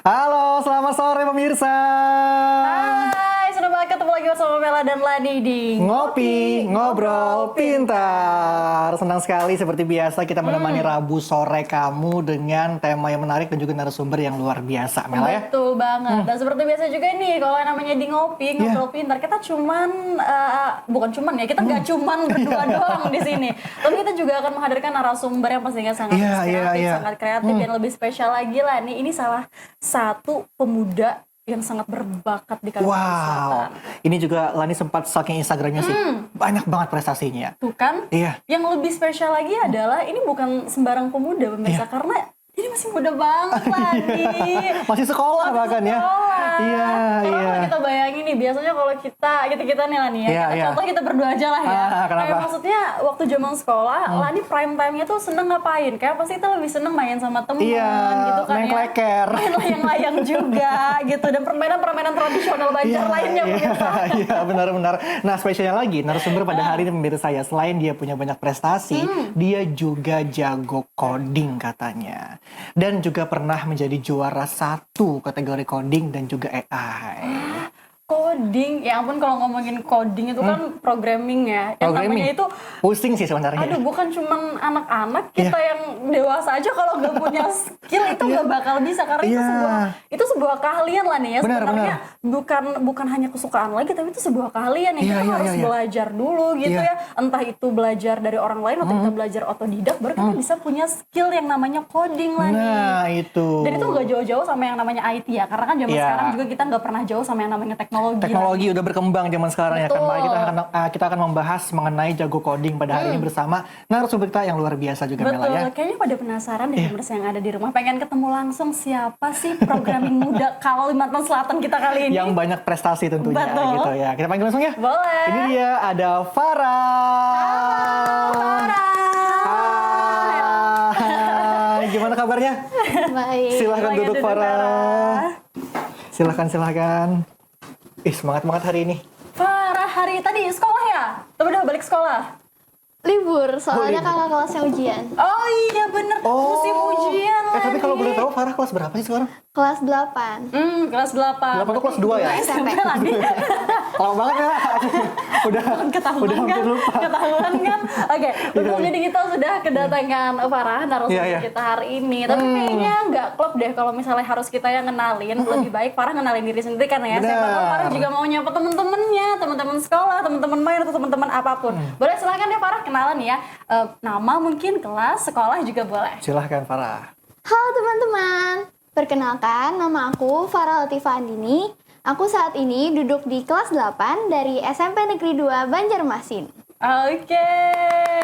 Halo, selamat sore pemirsa. Hai, senang banget ketemu lagi bersama Mela dan Lani di Ngopi, ngobrol, pintar. Senang sekali seperti biasa kita menemani Rabu sore kamu dengan tema yang menarik dan juga narasumber yang luar biasa, Mela ya. Betul banget. Dan seperti biasa juga nih, kalau yang namanya di ngopi, ngobrol pintar, kita cuman bukan cuman ya, kita nggak cuman berdua doang di sini. Tapi kita juga akan menghadirkan narasumber yang pastinya sangat inspiratif, sangat kreatif dan lebih spesial lagi lah. Nih, ini salah satu pemuda yang sangat berbakat di Kalimantan Selatan. Ini juga Lani sempat stalking Instagramnya sih. Banyak banget prestasinya. Tuh kan? Iya. Yang lebih spesial lagi adalah ini bukan sembarang pemuda pemirsa, karena ini masih muda banget Lani. Masih sekolah bahkan ya. Iya, Karena iya. kalau kita bayangin nih, biasanya kalau kita nih Lani ya, contoh kita berdua aja lah ya. Kenapa? Kayak maksudnya waktu zaman sekolah, Lani prime time-nya tuh seneng ngapain? Kayak pasti kita lebih seneng main sama temen gitu kan main ya. kleker. Main layang-layang juga gitu, dan permainan-permainan tradisional Banjar lainnya pemirsa. Iya, benar-benar. Nah, spesialnya lagi, narasumber pada hari ini pemirsa saya, selain dia punya banyak prestasi, dia juga jago coding katanya. Dan juga pernah menjadi juara 1 kategori coding dan juga AI. Coding, ya ampun kalau ngomongin coding itu kan programming ya. Yang Programming. namanya itu, Pusing sih sebenarnya. aduh bukan cuman anak-anak, kita yang dewasa aja kalau nggak punya skill itu nggak bakal bisa. Karena itu sebuah keahlian lah nih ya. Benar, Sebenarnya bukan hanya kesukaan lagi, tapi itu sebuah keahlian yang kita harus belajar dulu gitu ya. Entah itu belajar dari orang lain atau kita belajar otodidak, baru kita bisa punya skill yang namanya coding lah nih. Nah, itu. Dan itu nggak jauh-jauh sama yang namanya IT ya. Karena kan zaman sekarang juga kita nggak pernah jauh sama yang namanya teknologi. Teknologi udah berkembang zaman sekarang ya kan. Mari kita akan membahas mengenai jago coding pada hari ini bersama narasumber kita yang luar biasa juga, Mela ya. Kayaknya pada penasaran deh pemirsa yang ada di rumah, pengen ketemu langsung siapa sih programming muda Kalimantan Selatan kita kali ini. Yang banyak prestasi tentunya gitu ya. Kita panggil langsung ya. Boleh. Ini dia ada Farah. Hai. Gimana kabarnya? Baik. Silahkan duduk Farah. Farah. Silahkan. Semangat hari ini. Farah, hari tadi sekolah ya? Tapi udah balik sekolah? Libur, soalnya kakak kelasnya ujian. Oh iya bener, musim ujian lagi. Tapi kalau boleh tahu Farah kelas berapa sih sekarang? Kelas 8. Kelas 8. 8 tuh kelas 2 ya? SMP lagi. Lama banget ya. udah hampir lupa. Ketahuan kan? Oke, betul. Jadi kita sudah kedatangan Farah, narasumber kita hari ini. Tapi kayaknya nggak klop deh kalau misalnya harus kita yang kenalin. Lebih baik Farah kenalin diri sendiri kan ya. Siapa tahu Farah juga mau nyapa temen-temennya, teman-teman sekolah, teman-teman main atau teman-teman apapun. Boleh silakan ya Farah kenalan ya. Nama mungkin, kelas, sekolah juga boleh. Silahkan Farah. Halo teman-teman, perkenalkan nama aku Farah Latifah Andini. Aku saat ini duduk di kelas 8 dari SMP Negeri 2 Banjarmasin. Oke,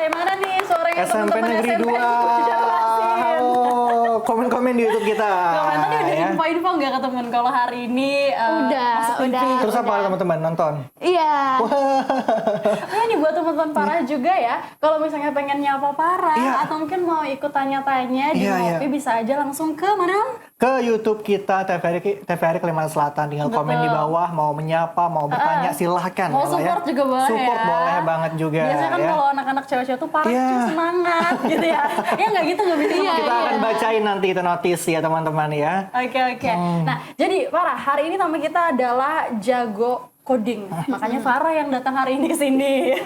mana nih suaranya SMP teman-teman Negeri SMP 2. Banjarmasin? Halo, komen-komen di YouTube kita. Komen tadi udah info-info nggak ke temen kalau hari ini masuk TV? Udah. Terus apa teman-teman nonton? Iya. Oh ini buat teman-teman Farah juga ya, kalau misalnya pengen nyapa Farah atau mungkin mau ikut tanya-tanya di Ngopi bisa aja langsung ke mana? Ke YouTube kita TVRI Kalimantan Selatan. Tinggal komen di bawah, mau menyapa, mau bertanya silahkan. Mau support juga boleh support ya. boleh banget juga. Biasanya kan kalau anak-anak cewek-cewek tuh Farah semangat gitu ya. Ya nggak gitu, nggak bisa. Kita akan bacain nanti itu notis ya teman-teman ya. Oke. Nah jadi Farah, hari ini nama kita adalah jago coding. Makanya Farah yang datang hari ini ke sini.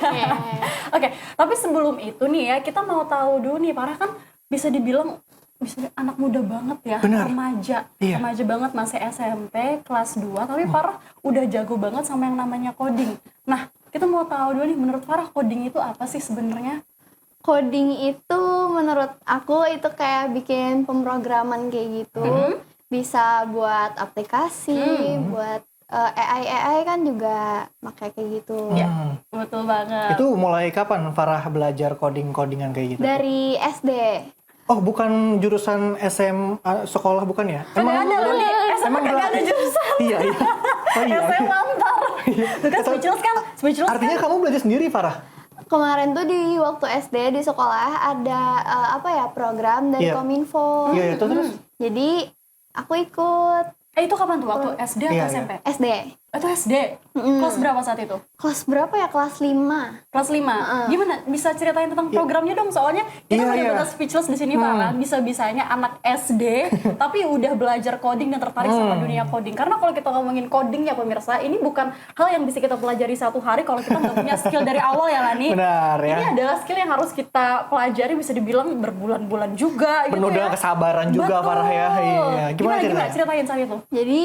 Oke, tapi sebelum itu nih ya, kita mau tahu dulu nih, Farah kan bisa dibilang anak muda banget ya, remaja banget, masih SMP kelas 2, tapi Farah udah jago banget sama yang namanya coding. Nah, kita mau tahu dulu nih, menurut Farah coding itu apa sih sebenarnya? Coding itu menurut aku itu kayak bikin pemrograman kayak gitu. Bisa buat aplikasi, buat AI kan juga pakai kayak gitu. Ya, betul banget. Itu mulai kapan Farah belajar codingan kayak gitu? Dari SD. Oh, bukan jurusan SMA sekolah bukan ya? Emang ada loh nih, SMA gak ada jurusan. Iya. Oh iya. SMA antar. Kan speechless kan? Artinya kamu belajar sendiri, Farah? Kemarin tuh di waktu SD di sekolah ada program dari Kominfo. Iya, terus? Jadi aku ikut. Itu kapan tuh? Waktu SD atau SMP? SD. Itu SD. Kelas berapa saat itu? Kelas berapa ya? Kelas 5. Kelas 5. Gimana? Bisa ceritain tentang programnya dong? Soalnya kita benar-benar speechless di sini, Farah. Bisa-bisanya anak SD tapi udah belajar coding dan tertarik sama dunia coding. Karena kalau kita ngomongin coding ya pemirsa, ini bukan hal yang bisa kita pelajari satu hari kalau kita nggak punya skill dari awal ya, Lani. Benar ya. Ini adalah skill yang harus kita pelajari, bisa dibilang berbulan-bulan juga Penuh gitu dengan ya. kesabaran juga, Farah ya. Iya. Gimana ceritanya? ceritain saat itu? Jadi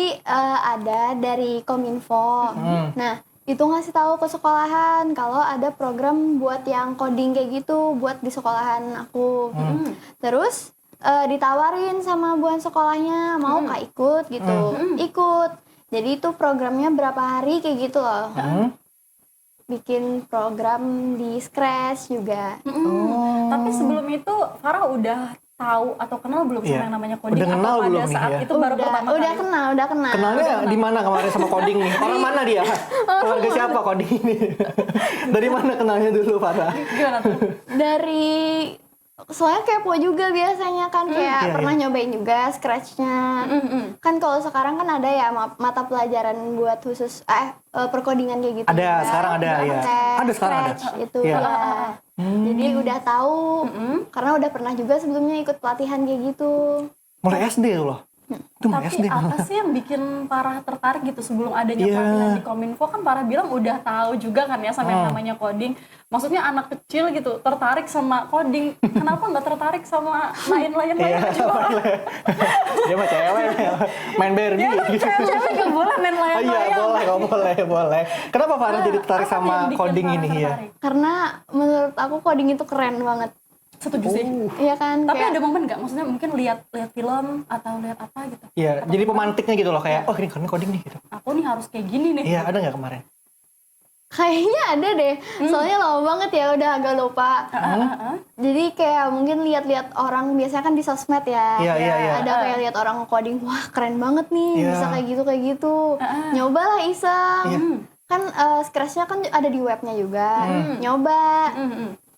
ada dari Kominfo. Nah, itu ngasih tahu ke sekolahan kalau ada program buat yang coding kayak gitu buat di sekolahan aku. Terus ditawarin sama buan sekolahnya, mau kak ikut gitu. Ikut. Jadi itu programnya berapa hari kayak gitu loh. Bikin program di Scratch juga. Tapi sebelum itu Farah udah tahu atau kenal belum sama yang namanya coding? Udah kenal atau pada belum nih, saat ya? itu baru pertama Udah kali? kenal. Kenalnya di mana kemarin sama coding nih? Orang mana dia? Keluarga siapa coding ini? Dari mana kenalnya dulu, Farah? Gimana tuh? Dari soalnya kepo juga biasanya kan kayak Iya, pernah nyobain juga Scratch-nya. Kan kalau sekarang kan ada ya mata pelajaran buat khusus perkodingan kayak gitu. Ada, juga. sekarang ada, Udah ya. pakai Ada, sekarang ada. Scratch itu Iya. ya. Jadi udah tahu karena udah pernah juga sebelumnya ikut pelatihan kayak gitu. Mulai SD tuh loh. Itu mulai Tapi SD. apa sih yang bikin Farah tertarik gitu sebelum adanya Iya. pelatihan di Kominfo? Kan Farah bilang udah tahu juga kan ya sama yang namanya coding. Maksudnya anak kecil gitu tertarik sama coding. Kenapa nggak tertarik sama lain-lain Iya, juga? dia mah cewek, main Barbie Ya kan gitu. cewek nggak boleh main Oh iya, layang-layang. boleh. Kenapa Farah jadi tertarik Apa sama yang bikin coding Farah ini ya? tertarik? Karena menurut aku coding itu keren banget. Setuju sih. Iya kan? Tapi kayak ada momen nggak? Maksudnya mungkin lihat film atau lihat apa gitu? Iya, jadi pemantiknya gitu loh kayak, oh ini keren coding nih gitu. Aku nih harus kayak gini nih. Iya, ada nggak kemarin? kayaknya ada deh. Soalnya lama banget ya udah agak lupa. Jadi kayak mungkin lihat-lihat orang biasanya kan di sosmed ya. Iya. Ada kayak lihat orang coding, wah keren banget nih, Iya. bisa kayak gitu. Nyobalah iseng. Iya. Kan Scratch-nya kan ada di webnya juga. Nyoba.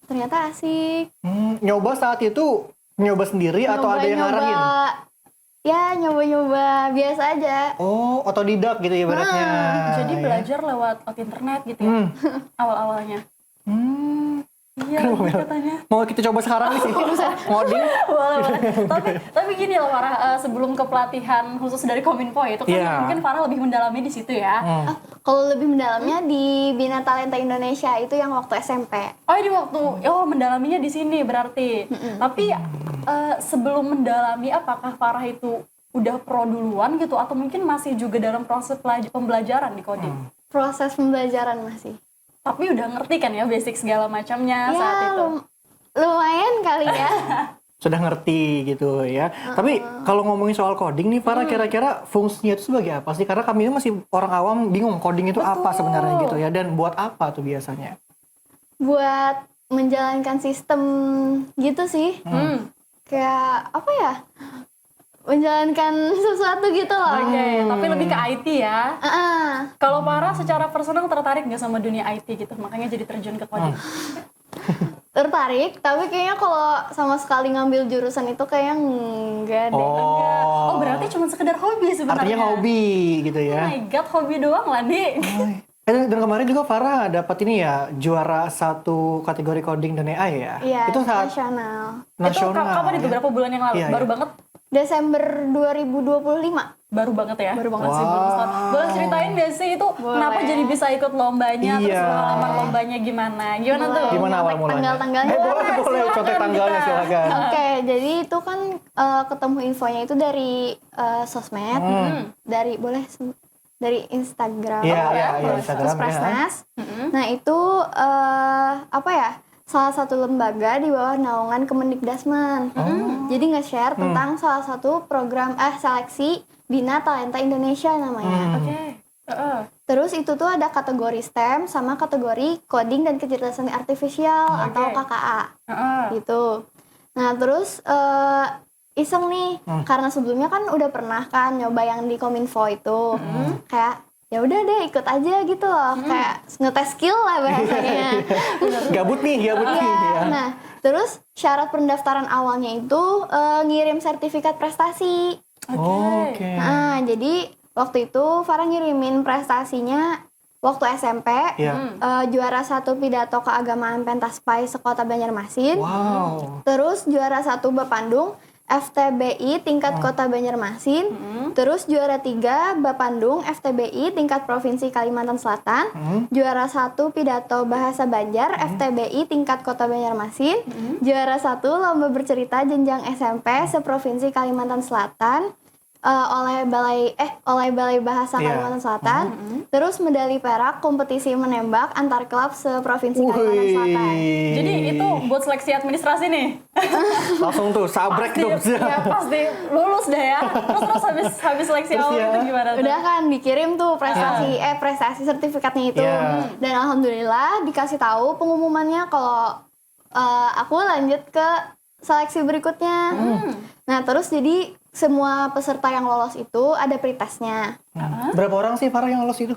Ternyata asik. Nyoba saat itu nyoba sendiri atau ada yang ngarahin? Ya nyoba-nyoba biasa aja. Oh, otodidak gitu ya ibaratnya. Jadi Ya. belajar lewat internet gitu ya. Awal-awalnya. Iya, katanya. Mau kita coba sekarang nih sih. Ngoding. Boleh. Tapi gini loh Farah, sebelum ke pelatihan khusus dari Kominfo itu kan Iya. mungkin Farah lebih mendalami di situ ya. Kalau lebih mendalamnya di Bina Talenta Indonesia itu yang waktu SMP. Oh, di waktu mendalaminya di sini berarti. Tapi sebelum mendalami apakah Farah itu udah pro duluan gitu atau mungkin masih juga dalam proses pembelajaran di coding? Proses pembelajaran masih. Tapi udah ngerti kan ya basic segala macamnya Ya, saat itu. lumayan kali ya. Sudah ngerti gitu ya. Tapi kalau ngomongin soal coding nih, Farah kira-kira fungsinya itu sebagai apa sih? Karena kami ini masih orang awam bingung coding itu apa sebenarnya gitu ya. Dan buat apa tuh biasanya? Buat menjalankan sistem gitu sih. Kayak apa ya? Menjalankan sesuatu gitu loh. Oke, tapi lebih ke IT ya. Kalau Farah secara personal tertarik nggak sama dunia IT gitu, makanya jadi terjun ke coding. Tertarik, tapi kayaknya kalau sama sekali ngambil jurusan itu kayaknya enggak deh. Oh, berarti cuma sekedar hobi sebenarnya. Artinya hobi gitu Oh ya. my god, hobi doang lah nih. Dan kemarin juga Farah dapat ini ya, juara satu kategori coding dan AI ya. Iya, Itu saat nasional. nasional. Itu kapan itu? ya? Berapa bulan yang lalu? Iya, Baru iya. banget? Desember 2025. Baru banget ya? Baru banget. Masih belum setahun. Boleh ceritain gak sih itu kenapa jadi bisa ikut lombanya, terus Iya. pengalaman lombanya gimana? Gimana tuh? Gimana awal mulanya? Tanggal-tanggalnya. Boleh contek tanggalnya silakan. Oke, jadi itu kan ketemu infonya itu dari sosmed, dari Instagram, Iya, terus Instagram, Presnas. Nah itu apa ya? Salah satu lembaga di bawah naungan Kemendikdasmen. Jadi nge-share tentang salah satu program seleksi Bina Talenta Indonesia namanya. Oke. Terus itu tuh ada kategori STEM sama kategori coding dan kecerdasan artifisial atau KKA gitu. Nah terus iseng nih karena sebelumnya kan udah pernah kan nyoba yang di Kominfo itu kayak ya udah deh ikut aja gitu loh kayak ngetes skill lah bahasanya. Gabut nih ya. Nah terus syarat pendaftaran awalnya itu ngirim sertifikat prestasi. Oke. Nah jadi waktu itu Farah ngirimin prestasinya waktu SMP, Iya. juara 1 pidato keagamaan pentas PAI sekota Banjarmasin. Wow. Terus juara 1 Bapandung FTBI tingkat Kota Banjarmasin. Terus juara 3 Bapandung FTBI tingkat Provinsi Kalimantan Selatan. Juara 1 pidato bahasa Banjar FTBI tingkat Kota Banjarmasin. Juara 1 lomba bercerita jenjang SMP seprovinsi Kalimantan Selatan. Oleh Balai Bahasa Iya. Kalimantan Selatan. Terus medali perak kompetisi menembak antar klub seprovinsi Kalimantan Selatan. Jadi itu buat seleksi administrasi nih. Langsung tuh sabrek tuh. Ya pasti lulus deh ya. Terus habis seleksi Terus awal ya. itu gimana tuh? Udah kan dikirim tuh prestasi sertifikatnya itu. Iya. Dan alhamdulillah dikasih tahu pengumumannya kalau aku lanjut ke seleksi berikutnya. Nah, terus jadi semua peserta yang lolos itu ada pretestnya. Berapa orang sih Farah yang lolos itu?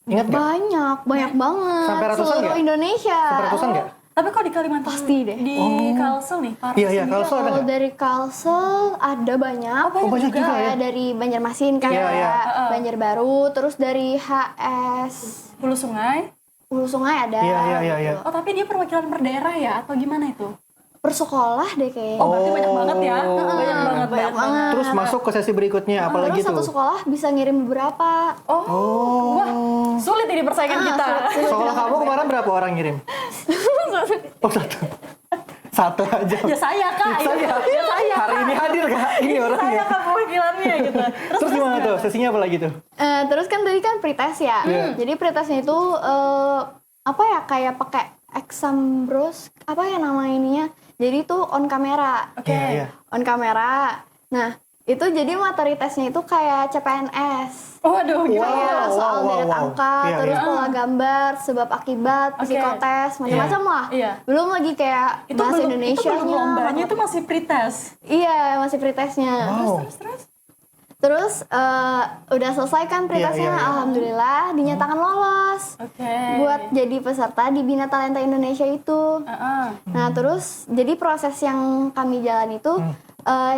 Ingat nggak? Banyak banget. Sampai ratusan seluruh nggak? Indonesia. Sampai ratusan nggak? Tapi kok di Kalimantan Pasti deh. Di Kalsel nih, Farah Iya, sendiri Kalsel ada Kalau nggak? dari Kalsel ada banyak. Oh, banyak juga ya? Kayak dari Banjarmasin kayak Iya, iya. Banjarbaru, terus dari HS Hulu Sungai. Hulu Sungai ada. Iya. Oh, tapi dia perwakilan per daerah ya atau gimana itu? Per sekolah deh kayaknya. Oh, berarti banyak banget ya. banyak banget. Terus masuk ke sesi berikutnya apalagi Terus satu tuh? sekolah bisa ngirim beberapa. Oh. Wah, sulit ini persaingan kita. Sekolah kamu kemarin berapa orang ngirim? Oh, satu. Satu aja. Ya saya Kak. Saya. Ya saya. Hari ini hadir Kak, ini Saya orangnya. Kak perwakilannya gitu. Terus gimana tuh? Sesinya apa lagi tuh? Terus kan tadi kan pretest ya. Iya. Jadi pretestnya itu apa ya kayak pakai exam bros apa ya nama ininya. Jadi itu on kamera. Oke. Iya. On kamera. Nah, itu jadi materi tesnya itu kayak CPNS. Waduh, gimana? Kayak soal deret wow. angka, Iya, terus iya. pola gambar, sebab akibat, Oke. psikotes, macam-macam lah. Iya. Belum lagi kayak bahasa Indonesia. Itu belum lombanya itu masih pretest. Iya, masih pretestnya. Wow. Terus. Terus udah selesai kan pretestnya, Iya, iya. alhamdulillah dinyatakan lolos Oke. buat jadi peserta di Bina Talenta Indonesia itu. Nah, terus jadi proses yang kami jalan itu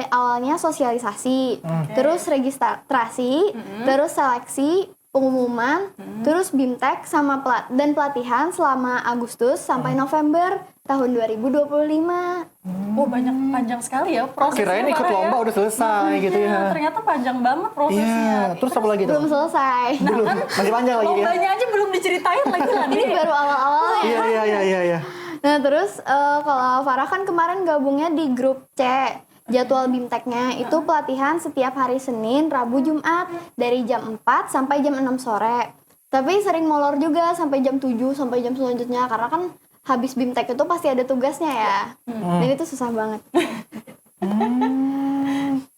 awalnya sosialisasi, terus registrasi, terus seleksi, pengumuman, terus BIMTEK sama dan pelatihan selama Agustus sampai November tahun 2025. Oh, panjang sekali ya prosesnya. Kirain ikut Farah, lomba ya. udah selesai gitu Iya, ya. ternyata panjang banget prosesnya. Iya. Terus apa lagi tuh? Belum selesai. Belum. Masih panjang lagi ya. Lombanya aja belum diceritain lagi lah Ini nih. baru awal-awalnya. Iya. Nah, terus kalau Farah kan kemarin gabungnya di grup C. Jadwal BIMTEK-nya itu pelatihan setiap hari Senin, Rabu, Jumat dari jam 4 sampai jam 6 sore. Tapi sering molor juga sampai jam 7 sampai jam selanjutnya karena kan habis BIMTEK itu pasti ada tugasnya ya. Dan itu susah banget.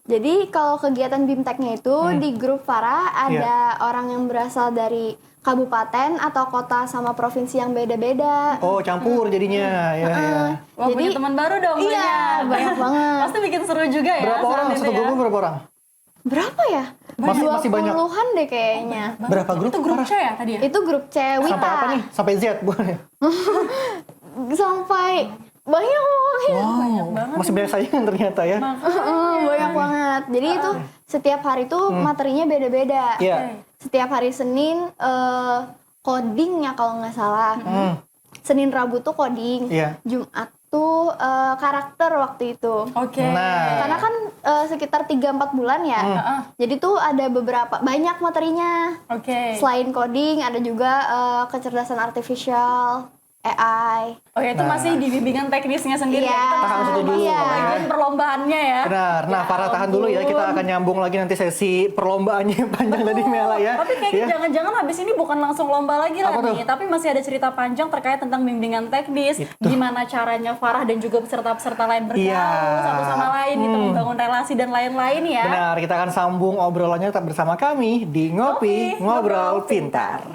Jadi kalau kegiatan BIMTEK-nya itu di grup Farah ada orang yang berasal dari kabupaten atau kota sama provinsi yang beda-beda. Oh, campur jadinya. Ya. Wah, punya teman baru dong. Iya, banyak banget. Pasti bikin seru juga ya. Berapa orang saat satu itu ya. grup berapa orang? Berapa ya? Masih banyak. 20-an deh kayaknya. Berapa grup? Itu grup Farah? C ya tadi ya? Itu grup C Wita. Sampai apa nih? Sampai Z bukan ya? Sampai banyak banget. Wow. Masih banyak saingan ternyata ya. Banyak banget. Jadi itu setiap hari tuh materinya beda-beda. Iya. Setiap hari Senin coding ya kalau nggak salah. Senin Rabu tuh coding. Iya. Jumat tuh karakter waktu itu. Oke. Nah. Karena kan sekitar 3-4 bulan ya. Jadi tuh ada banyak materinya. Oke. Selain coding ada juga kecerdasan artificial, AI. Oke, itu masih di bimbingan teknisnya sendiri Iya. ya. Kita Tahan masih situ dulu. masuk ke Iya. bagian perlombaannya ya. Benar. Nah, Farah tahan dulu ya. Kita akan nyambung lagi nanti sesi perlombaannya yang panjang tadi Mela ya. Tapi kayaknya Ya. jangan-jangan habis ini bukan langsung lomba lagi lah Apa tuh? nih, tapi masih ada cerita panjang terkait tentang bimbingan teknis, gimana caranya Farah dan juga peserta-peserta lain bergaul Iya. satu sama lain gitu, membangun relasi dan lain-lain ya. Benar, kita akan sambung obrolannya tetap bersama kami di Ngopi Ngobrol Pintar.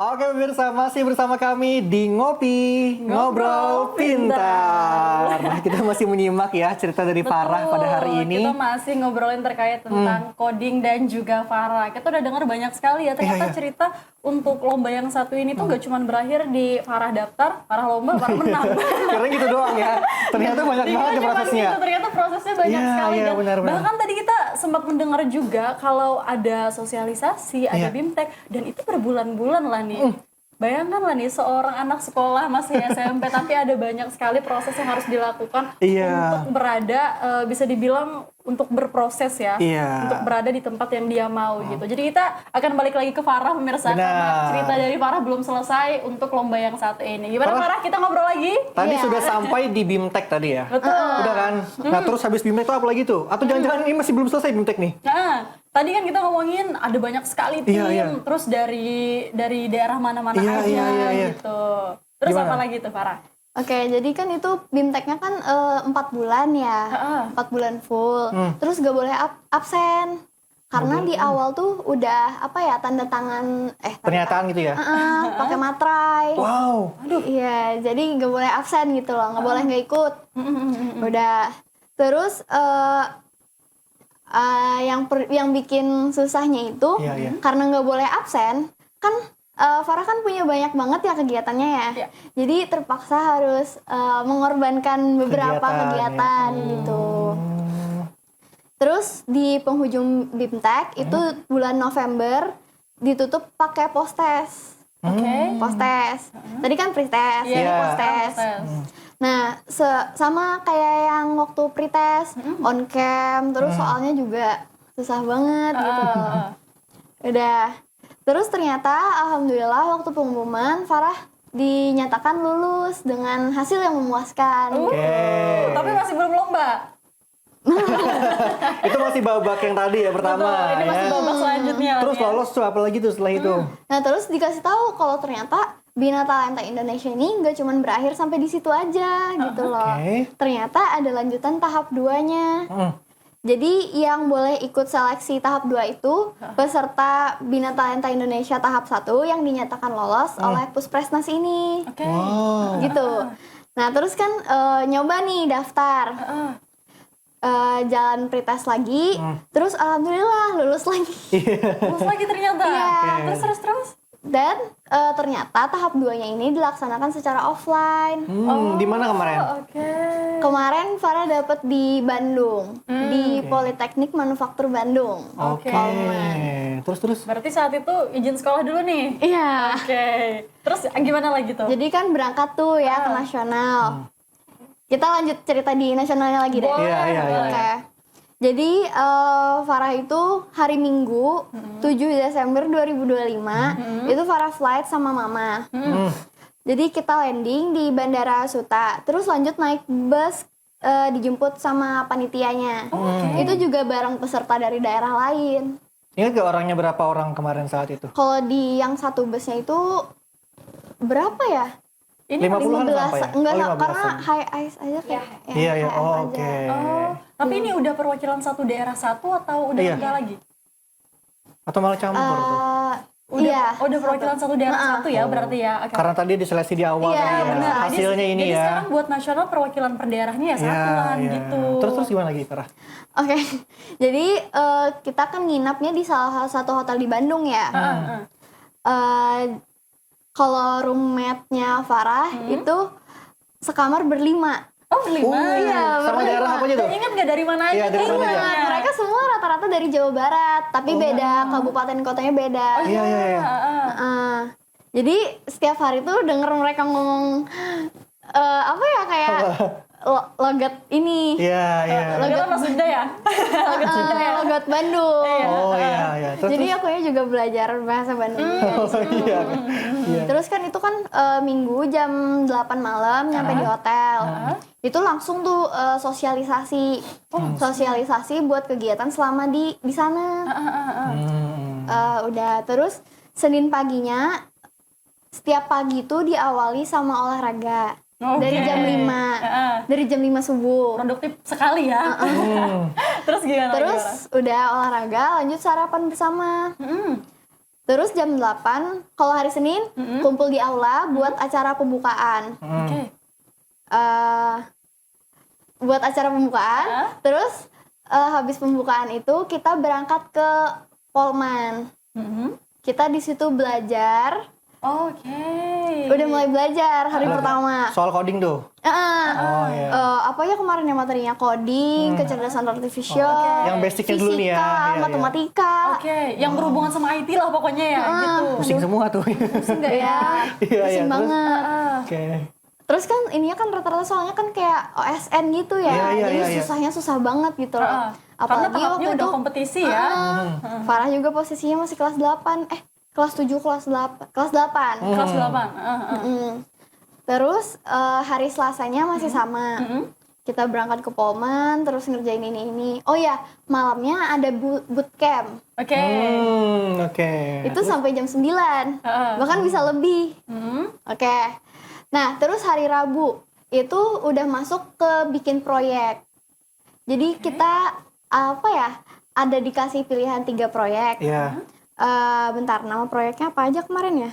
Oke pemirsa, masih bersama kami di Ngopi Ngobrol Pintar. Nah, kita masih menyimak ya cerita dari Farah pada hari ini. Kita masih ngobrolin terkait tentang coding dan juga Farah. Kita udah dengar banyak sekali ya ternyata cerita untuk lomba yang satu ini tuh gak cuma berakhir di Farah daftar, Farah lomba, Farah menang. Karena gitu doang ya. Ternyata banyak banget ya prosesnya. Gitu, ternyata prosesnya banyak sekali. Dan benar. bahkan tadi kita sempat mendengar juga kalau ada sosialisasi, ada BIMTEK, dan itu berbulan-bulan lah nih. Bayangkan lah nih seorang anak sekolah masih SMP tapi ada banyak sekali proses yang harus dilakukan untuk berada bisa dibilang untuk berproses ya, untuk berada di tempat yang dia mau gitu. Jadi kita akan balik lagi ke Farah pemirsa karena cerita dari Farah belum selesai untuk lomba yang satu ini. Gimana Farah? Kita ngobrol lagi? Tadi sudah sampai di BIMTEK tadi ya. Betul. Udah kan? Nah terus habis BIMTEK itu apa lagi tuh? Atau jangan-jangan ini masih belum selesai BIMTEK nih? Nah, tadi kan kita ngomongin ada banyak sekali tim, terus dari daerah mana-mana aja gitu. Terus apa lagi tuh Farah? Oke, jadi kan itu BIMTEK-nya kan 4 bulan ya, 4 bulan full. Terus gak boleh absen. Karena di awal tuh udah tanda tangan pernyataan gitu ya? Pakai materai. Wow. Iya, jadi gak boleh absen gitu loh, gak boleh gak ikut. Udah. Terus yang bikin susahnya itu karena nggak boleh absen kan Farah kan punya banyak banget ya kegiatannya ya. Jadi terpaksa harus mengorbankan beberapa kegiatan gitu. Terus di penghujung BIMTEK itu bulan November ditutup pakai postes. Postes. Tadi kan pretest, ini postes. Nah, sama kayak yang waktu pretest, on cam, terus soalnya juga susah banget gitu. Udah. Terus ternyata alhamdulillah waktu pengumuman Farah dinyatakan lulus dengan hasil yang memuaskan. Tapi masih belum lomba. Itu masih babak yang tadi ya pertama. Betul, ini masih babak selanjutnya. Terus lolos tuh apa lagi tuh setelah itu? Nah, terus dikasih tahu kalau ternyata Bina Talenta Indonesia ini nggak cuma berakhir sampai di situ aja gitu loh. Ternyata ada lanjutan tahap 2-nya. Jadi yang boleh ikut seleksi tahap 2 itu peserta Bina Talenta Indonesia tahap 1 yang dinyatakan lolos oleh Puspresnas ini. Gitu. Nah, terus kan nyoba nih daftar. Jalan pretest lagi, terus alhamdulillah lulus lagi. Lulus lagi ternyata. Terus. Dan ternyata tahap 2-nya ini dilaksanakan secara offline. Di mana kemarin? Kemarin Farah dapat di Bandung, di Politeknik Manufaktur Bandung. Terus. Berarti saat itu izin sekolah dulu nih? Iya. Terus gimana lagi tuh? Jadi kan berangkat tuh ya ke nasional. Kita lanjut cerita di nasionalnya lagi deh. Iya. Jadi Farah itu hari Minggu 7 Desember 2025 itu Farah flight sama mama. Jadi kita landing di Bandara Suta, terus lanjut naik bus dijemput sama panitianya. Itu juga bareng peserta dari daerah lain. Ingat gak orangnya berapa orang kemarin saat itu? Kalau di yang satu busnya itu berapa ya? Ini 50-an sampai ya? Enggak, karena high ice aja kayak. Iya. Tapi ini udah perwakilan satu daerah satu atau udah enggak lagi? Atau malah campur tuh? Udah perwakilan satu daerah satu ya berarti ya. Karena tadi diseleksi di awal Benar. hasilnya ini jadi ya. Sekarang buat nasional perwakilan per daerahnya ya satuan gitu. Terus gimana lagi Farah? Jadi kita kan nginapnya di salah satu hotel di Bandung ya. Kalau roommate-nya Farah itu sekamar berlima. Berlima? Iya, sama daerah apa aja tuh? Ingat gak dari mana aja? Iya, dari mana aja? Mereka semua rata-rata dari Jawa Barat, tapi beda kabupaten kotanya beda. Iya. Jadi setiap hari tuh denger mereka ngomong kayak logat ini. Iya. Logat apa Sunda ya? Logat Bandung. Iya. Jadi akunya juga belajar bahasa Bandung. Terus kan itu kan Minggu jam 8 malam nyampe di hotel. Itu langsung tuh sosialisasi buat kegiatan selama di sana. Udah terus Senin paginya setiap pagi tuh diawali sama olahraga. Dari jam 5. Dari jam 5 subuh. Produktif sekali ya. Terus udah olahraga lanjut sarapan bersama. Terus jam 8 kalau hari Senin kumpul di aula buat acara pembukaan. Oke. Buat acara pembukaan. Terus habis pembukaan itu kita berangkat ke Polman. Kita di situ belajar. Oke. Udah mulai belajar hari pertama. Soal coding tuh. Oh iya. Apa ya kemarin ya materinya coding, kecerdasan artifisial, Yang basicnya dulu nih ya. fisika, Iya, iya. matematika. Oke, yang berhubungan sama IT lah pokoknya ya gitu. Pusing semua tuh. Pusing nggak ya? Iya, Pusing terus? banget. Oke. Terus kan ininya kan rata-rata soalnya kan kayak OSN gitu ya. Iya, iya, Jadi iya, iya. susahnya susah banget gitu loh. Karena Apalagi tahapnya waktu udah itu kompetisi ya. Farah juga posisinya masih kelas 8. Kelas 7, kelas 8. Kelas 8. Kelas 8. Terus hari Selasanya masih sama. Kita berangkat ke Polman, terus ngerjain ini. Oh ya, malamnya ada bootcamp. Oke. Oke. Itu sampai jam 9. Bahkan bisa lebih. Oke. Nah, terus hari Rabu itu udah masuk ke bikin proyek. Jadi kita ada dikasih pilihan 3 proyek. Iya. Bentar, nama proyeknya apa aja kemarin ya?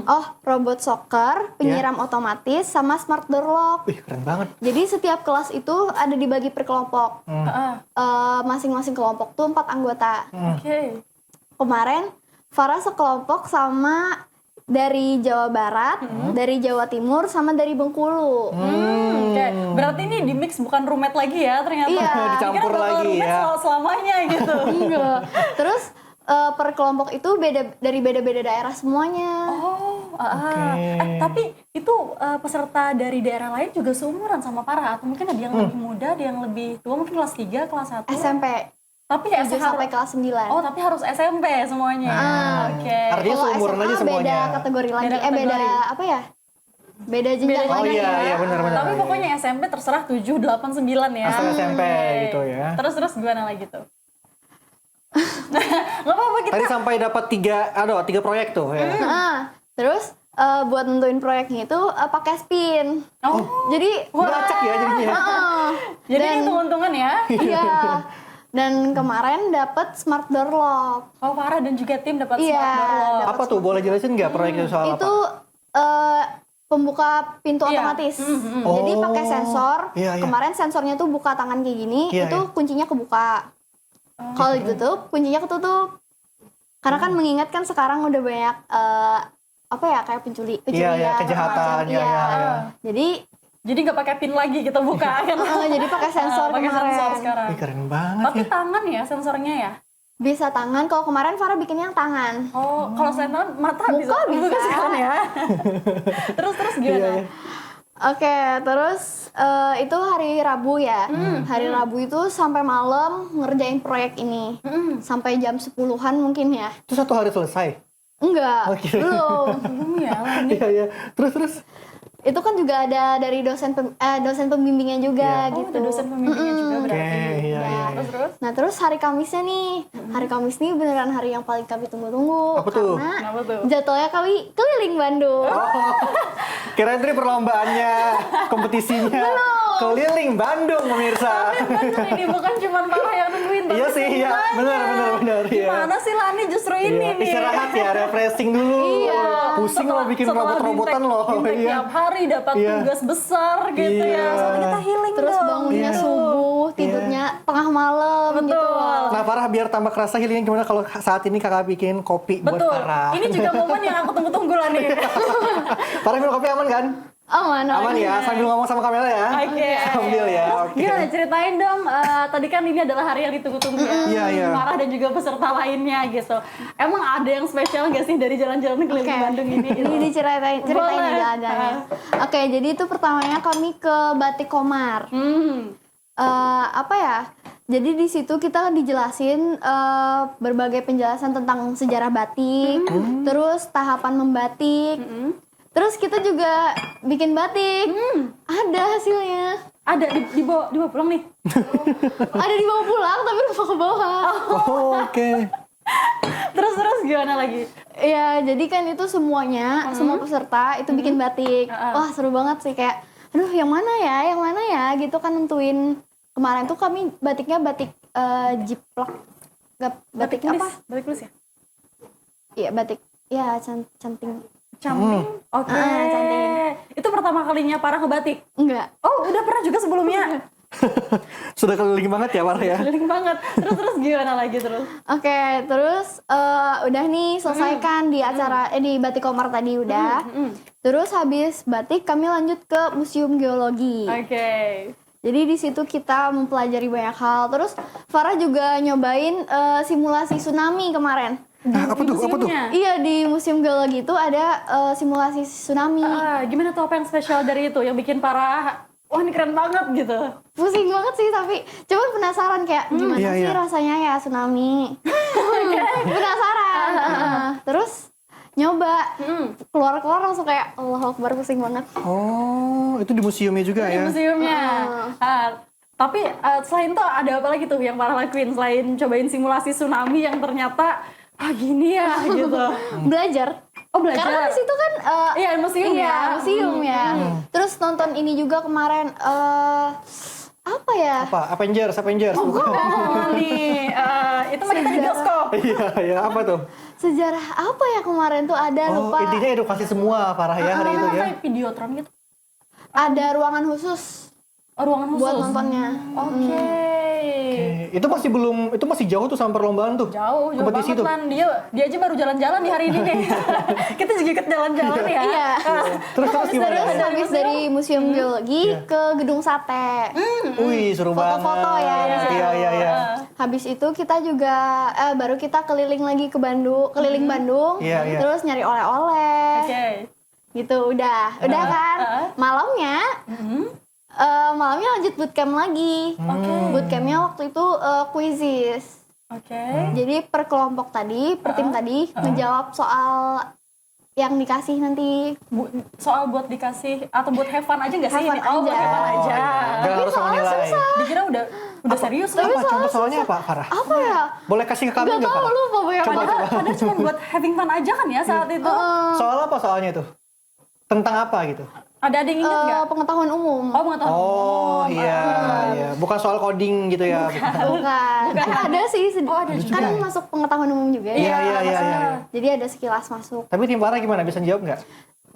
Oh, robot soccer, penyiram otomatis, sama smart door lock. Wih, keren banget. Jadi setiap kelas itu ada dibagi per kelompok. Masing-masing kelompok tuh 4 anggota. Oke. Kemarin Farah sekelompok sama dari Jawa Barat, dari Jawa Timur, sama dari Bengkulu. Oke. Berarti ini di mix bukan roommate lagi ya ternyata. Iya. Dicampur Dikira bakal lagi roommate ya. selamanya gitu. Enggak. Terus per kelompok itu beda-beda daerah semuanya. Oh, Oke. tapi itu peserta dari daerah lain juga seumuran sama Farah atau mungkin ada yang lebih muda, ada yang lebih tua, mungkin kelas 3, kelas 1. SMP Tapi ya 7 sampai kelas 9. Oh, tapi harus SMP semuanya. Oke. Artinya Kalau seumuran SMA aja semuanya. beda kategori lagi. Beda kategori. Beda apa ya? Beda jenjang Beda Oh lagi. iya, iya benar-benar. Tapi pokoknya SMP terserah 7, 8, 9 ya. Asal SMP gitu ya. Terus gimana lagi tuh? Gak apa-apa kita. Tadi sampai dapat 3 proyek tuh ya. Terus buat nentuin proyeknya itu pakai spin. Oh, Jadi Ngacak ya jadinya. jadi ini untung-untungan ya. iya. Dan kemarin dapat smart door lock. Oh, Farah dan juga tim dapat Iya, smart door lock. Apa tuh? Boleh jelasin nggak proyek itu soal Itu pembuka pintu Iya. otomatis. Jadi Oh. pakai sensor. Iya, iya. Kemarin sensornya tuh buka tangan kayak gini, Iya, itu iya. kuncinya kebuka. Kalau ditutup, kuncinya ketutup. Karena kan mengingatkan sekarang udah banyak kayak pencurian, Iya, kejahatan, macam, iya, iya. Jadi nggak pakai pin lagi kita buka kan? jadi pakai sensor Pakai kemarin. sensor sekarang. Ih, keren banget Tapi ya. tangan ya sensornya ya. Bisa tangan. Kalau kemarin Farah bikinnya yang tangan. Oh, kalau selain tangan mata Muka bisa. sekarang ya. terus gimana? Iya, iya. Oke, terus itu hari Rabu ya. Hari Rabu itu sampai malam ngerjain proyek ini. Sampai jam 10-an mungkin ya. Itu 1 hari selesai. Enggak, Oke. belum. Belum ya. Iya, iya. Terus. Itu kan juga ada dari dosen pembimbingnya juga Iya. Oh, gitu. ada dosen pembimbingnya juga Oke, berarti. iya, iya. Terus. Nah, terus hari Kamisnya nih. Hari Kamis nih beneran hari yang paling kami tunggu-tunggu. Apa tuh? Karena Kenapa tuh? jadwalnya kami keliling Bandung. Kirain tadi perlombaannya, kompetisinya. Keliling Bandung, pemirsa. Bener ini bukan cuma Farah yang nungguin. tapi Iya sih, iya. semuanya. Benar. Iya. Gimana sih Lani justru ini Iya, nih? istirahat ya, refreshing dulu. Iya. Pusing lo bikin Setelah robot-robotan di-tag- loh. di-tag Iya. tiap hari dapat Iya. tugas besar gitu Iya. ya. Soalnya kita healing Terus dong. bangunnya gitu. subuh, tidurnya tengah malam gitu. Betul. Nah, Farah biar tambah kerasa healingnya gimana kalau saat ini kakak bikin kopi buat Betul. Farah. Ini juga momen yang aku tunggu-tunggu lah nih. Farah minum kopi aman kan? Aman Aman ya, sambil ngomong sama kamera ya. Oke. Sambil ya, oke. Gimana ceritain dong, tadi kan ini adalah hari yang ditunggu-tunggu ya. Iya, iya. Farah dan juga peserta lainnya gitu. Emang ada yang spesial gak sih dari jalan-jalan keliling Oke. Bandung ini? Gitu? Ini ceritain Boleh. nih jalan-jalannya. Oke, jadi itu pertamanya kami ke Batik Komar. Jadi di situ kita dijelasin berbagai penjelasan tentang sejarah batik, terus tahapan membatik. Terus kita juga bikin batik. Ada hasilnya. Ada dibawa pulang nih. Ada dibawa pulang tapi lupa ke bawah. Oh, oke. Terus gimana lagi? Ya, jadi kan itu semuanya, semua peserta itu bikin batik. Wah, seru banget sih kayak aduh yang mana ya gitu kan nentuin. Kemarin tuh kami batiknya batik jiplak. Batik apa? Batik tulis ya? Iya, batik. Ya, canting. Camping. Oke. Canting. Itu pertama kalinya Farah ngebatik. Enggak. Oh, udah pernah juga sebelumnya. Sudah keliling banget ya Farah ya. Keliling banget. Terus gimana lagi terus? Oke, terus udah nih selesaikan di acara di Batik Komar tadi udah. Terus habis batik kami lanjut ke Museum Geologi. Oke. Jadi di situ kita mempelajari banyak hal. Terus Farah juga nyobain simulasi tsunami kemarin. Nah, apa tuh? Museumnya. Iya, di Museum Geologi itu ada simulasi tsunami. Gimana tuh apa yang spesial dari itu yang bikin Farah wah ini keren banget gitu. Pusing banget sih, tapi coba penasaran kayak gimana Iya, sih iya. rasanya ya tsunami. Penasaran. Terus nyoba, keluar langsung kayak Allah Akbar, pusing banget. Oh, itu di museumnya juga Di ya. museumnya. Tapi selain itu ada apa lagi tuh yang Farah lakuin selain cobain simulasi tsunami yang ternyata gini ya gitu. Belajar. Oh, belajar. Karena di situ kan Iya, museum iya, ya. museum ya. Terus nonton ini juga kemarin apa ya? Apa? Avengers. Bukan. Oh, nih, itu mah kita di bioskop. Iya, ya apa tuh? Sejarah apa ya kemarin tuh ada Oh, lupa. intinya edukasi semua Farah ya hari itu ya. Kayak videotron gitu. Ada ruangan khusus Ruangan khusus. buat nontonnya. Oke. Itu masih jauh tuh sampai perlombaan tuh. Jauh Kompetisi banget tuh. kan. Dia aja baru jalan-jalan di hari ini nih. Kita juga ikut jalan-jalan ya. Iya. Terus gimana? Terus habis dari Museum Geologi ke Gedung Sate. Wih, seru banget. Foto-foto ya di situ. Iya. Habis itu kita juga baru kita keliling lagi ke Bandung, keliling Bandung. Iya. Terus nyari oleh-oleh. Oke. Gitu udah kan. Malamnya lanjut bootcamp lagi. Bootcampnya waktu itu quizzes. Oke. Jadi per kelompok tadi, per tim tadi ngejawab soal yang dikasih nanti. Soal buat dikasih atau buat have fun aja nggak sih? Have fun ini? Oh, buat aja. have fun aja. Gak harus sama nilai. Dikira udah serius nih. Apa? Contoh soalnya apa, Farah? Apa ya? Boleh kasih ke kami Gak nggak, tau, Farah? lupa banyak Coba. Padahal cuma buat having fun aja kan ya saat itu. Soal apa soalnya itu? Tentang apa gitu? Ada yang inget nggak? Pengetahuan umum. Oh, pengetahuan. Oh, iya. Bukan soal coding gitu ya. Bukan. Ada sih, ada juga. kan masuk pengetahuan umum juga ya. Iya. Jadi ada sekilas masuk. Tapi tim Farah gimana? Bisa jawab nggak?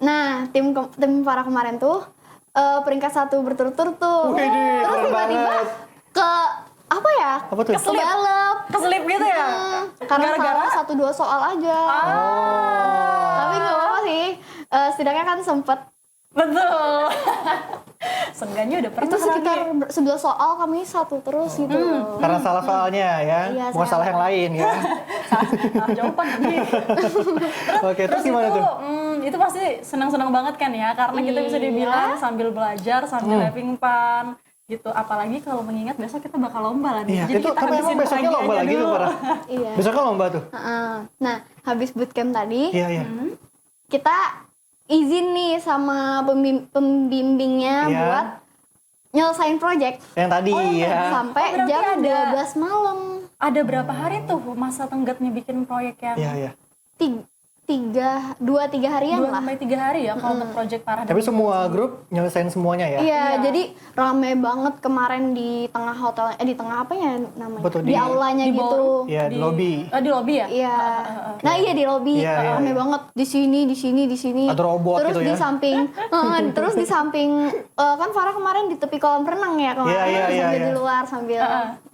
Nah, tim Farah kemarin tuh peringkat 1 berturut-turut tuh. Wih, Terus keren tiba-tiba banget. ke apa ya? Apa tuh? Keselip. Keselip gitu ya? Karena Gara-gara? salah 1-2 soal aja. Tapi nggak apa-apa sih. Setidaknya kan sempet. Betul. Seenggaknya udah pernah Itu sekitar lagi. 11 soal kami 1 terus gitu. Karena salah soalnya ya, Iya, bukan salah yang lain ya. Salah jawaban tadi. Oke, terus gimana itu, tuh? Itu pasti senang-senang banget kan ya, karena kita bisa dibilang sambil belajar, sambil having fun gitu. Apalagi kalau mengingat besok kita bakal lomba lah nih. Iya, Jadi itu kita tapi emang habisin besoknya pagi lomba aja lagi tuh dulu. Farah. Iya. Besoknya lomba tuh. Nah, habis bootcamp tadi, Iya. kita izin nih sama pembimbingnya Iya. buat nyelesain project Yang tadi ya. sampai berarti jam ada. 12 malam. Ada berapa hari tuh masa tenggatnya bikin proyek yang Iya. 2-3 harian 2 lah. sampai 3 hari ya kalau untuk project Farah. Tapi semua grup nyelesain semuanya ya. Iya, jadi rame banget kemarin di tengah hotel, di tengah apa ya namanya? Betul, di di- aulanya gitu. ballroom, Iya, di lobby. Di lobby ya? Iya. Nah, iya di lobby. Iya, Rame iya. banget di sini. Ada robot terus gitu di ya. samping terus di samping kan Farah kemarin di tepi kolam renang ya kemarin Iya, sambil iya. di luar sambil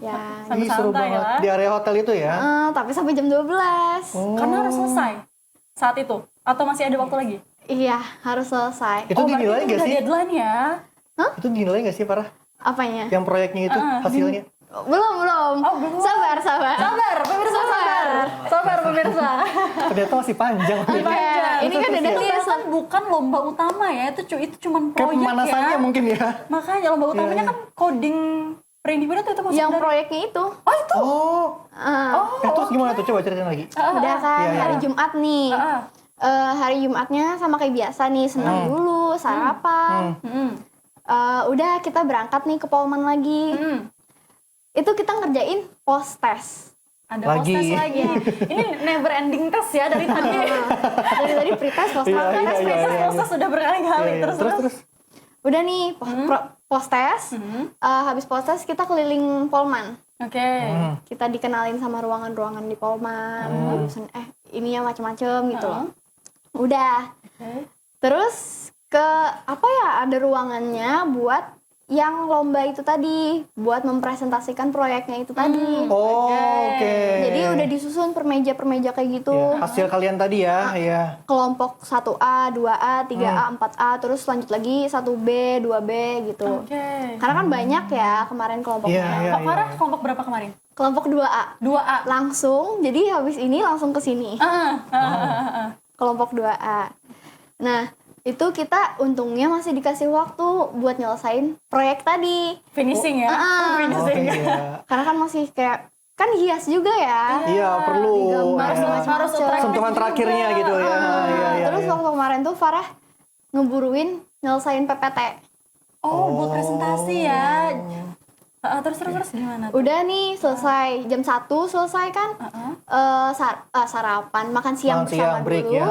ya. Sambil Ih, seru santai banget. lah. Di area hotel itu ya. Tapi sampai jam 12. Karena harus selesai saat itu atau masih ada waktu lagi? Iya, harus selesai. Itu berarti dinilai nggak udah sih? deadline ya? Itu dinilai nggak sih Farah? Apanya? Yang proyeknya itu hasilnya? Belum. Oh, belum. Sabar. Sabar, pemirsa sabar pemirsa. Ternyata masih panjang. Iya, ini kan Terus udah ya. Itu kan bukan lomba utama ya, itu cuma Kayak proyek pemanasannya ya. mungkin ya. Makanya lomba utamanya kan coding pre-independent itu masuk yang dari. proyeknya itu. Oh itu. Oh. eh, Terus gimana tuh? Coba ceritain lagi. udah kan Iya, iya. hari Jumat nih. Hari Jumatnya sama kayak biasa nih, senam dulu, sarapan. Udah kita berangkat nih ke Polman lagi. Itu kita ngerjain post test. Ada Lagi. post test lagi. Ini never ending test ya dari tadi. Dari tadi pretest post test. Iya, Makanya iya, iya. post test sudah berkali-kali. Iya, iya. Terus. Udah nih post test. Habis post test kita keliling Polman. Oke. Kita dikenalin sama ruangan-ruangan di Polman. ininya macam-macam gitu loh. Udah. Terus ke apa ya, ada ruangannya buat yang lomba itu tadi, buat mempresentasikan proyeknya itu tadi. Oh, oke. Jadi udah disusun per meja kayak gitu. Ya, hasil kalian tadi ya, ya. Kelompok 1A, 2A, 3A, 4A, terus lanjut lagi 1B, 2B gitu. Oke. Karena kan banyak ya kemarin kelompoknya. Iya, iya. Kak Farah kelompok berapa kemarin? Kelompok 2A. 2A. Langsung, jadi habis ini langsung ke sini. Kelompok 2A. Nah, itu kita untungnya masih dikasih waktu buat nyelesain proyek tadi. Finishing ya. Oh, Finishing. iya. Karena kan masih kayak, kan hias juga ya. Iya, perlu. Digambar Ya. macam-macam. Harus atraktif Sentuhan terakhirnya juga. gitu ya. Iya, iya, Terus iya. waktu kemarin tuh Farah ngeburuin nyelesain PPT. Oh, buat presentasi ya. Terus gimana tuh? Udah nih selesai jam 1 selesai kan. Sarapan, makan siang Makan siang, bersama break dulu. ya.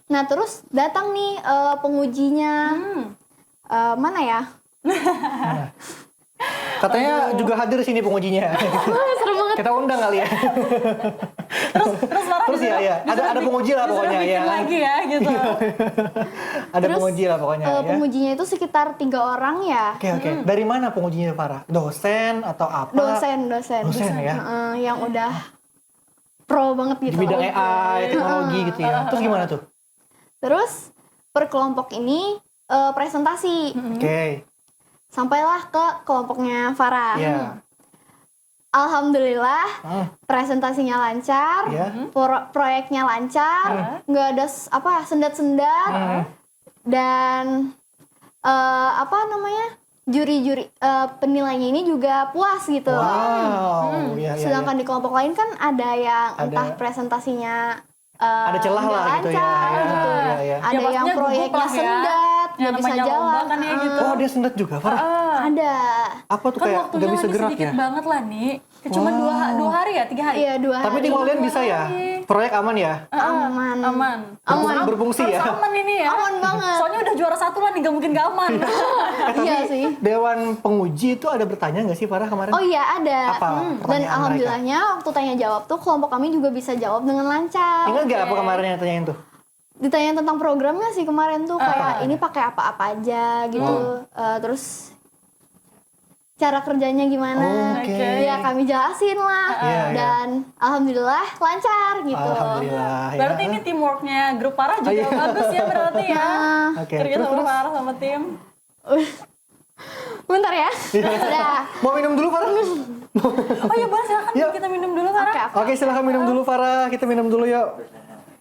Nah, terus datang nih pengujinya. Mana ya? Katanya juga hadir sini pengujinya. Seru banget. Kita undang kali ya. Terus Farah Terus ya, ya. Ada penguji lah disuruh pokoknya bikin ya. lagi ya gitu. Ada Terus, penguji lah pokoknya ya. pengujinya itu sekitar 3 orang ya. Oke, oke. Dari mana pengujinya, Farah? Dosen atau apa? Dosen. Dosen ya. Yang udah pro banget Di gitu. bidang AI, teknologi gitu ya. Terus gimana tuh? Terus per kelompok ini presentasi. Oke. Sampailah ke kelompoknya Farah. Iya. Alhamdulillah presentasinya lancar, Iya. proyeknya lancar, nggak ada sendat-sendat, dan apa namanya, juri-juri penilainya ini juga puas gitu. Wow. Iya, iya, Sedangkan di kelompok lain kan ada yang Ada. entah presentasinya Ada celah nggak lah gitu ya. lancar Iya, gitu. iya, iya. Ada Ya, yang maksudnya proyeknya gugup lah ya. sendat, Yang nggak bisa namanya lomba jalan. kan ya gitu. Oh, dia sendat juga, Farah? Ada. Apa tuh Kan kayak waktunya nggak bisa lagi gerak sedikit ya? banget lah nih. Cuma dua hari ya, 3 hari. Iya, 2 hari. Tapi di kalian bisa ya? Proyek aman ya? Aman. Aman. Berfungsi ya? Harus aman ini ya. Aman banget. Soalnya udah juara 1 lah nih, gak mungkin gak aman. Iya sih. Dewan penguji itu ada bertanya nggak sih, Farah, kemarin? Oh iya ada. Apa Dan pertanyaan alhamdulillahnya waktu tanya jawab tuh kelompok kami juga bisa jawab dengan lancar. Ingat nggak apa kemarin yang tanyain tuh? Ditanya tentang programnya sih kemarin tuh kayak ini pakai apa-apa aja gitu. Terus cara kerjanya gimana? Oke. Ya kami jelasin lah. Iya, iya. Dan alhamdulillah lancar gitu. Alhamdulillah ya. Berarti ini teamworknya grup Farah juga Iya. bagus ya berarti ya. Oke, Kerja terus, sama terus. Farah sama tim. Bentar ya. Iya. Udah. Mau minum dulu, Farah? Oh iya boleh silakan Yuk. kita minum dulu Farah. Oke. Oke, silahkan minum dulu, Farah. Kita minum dulu yuk.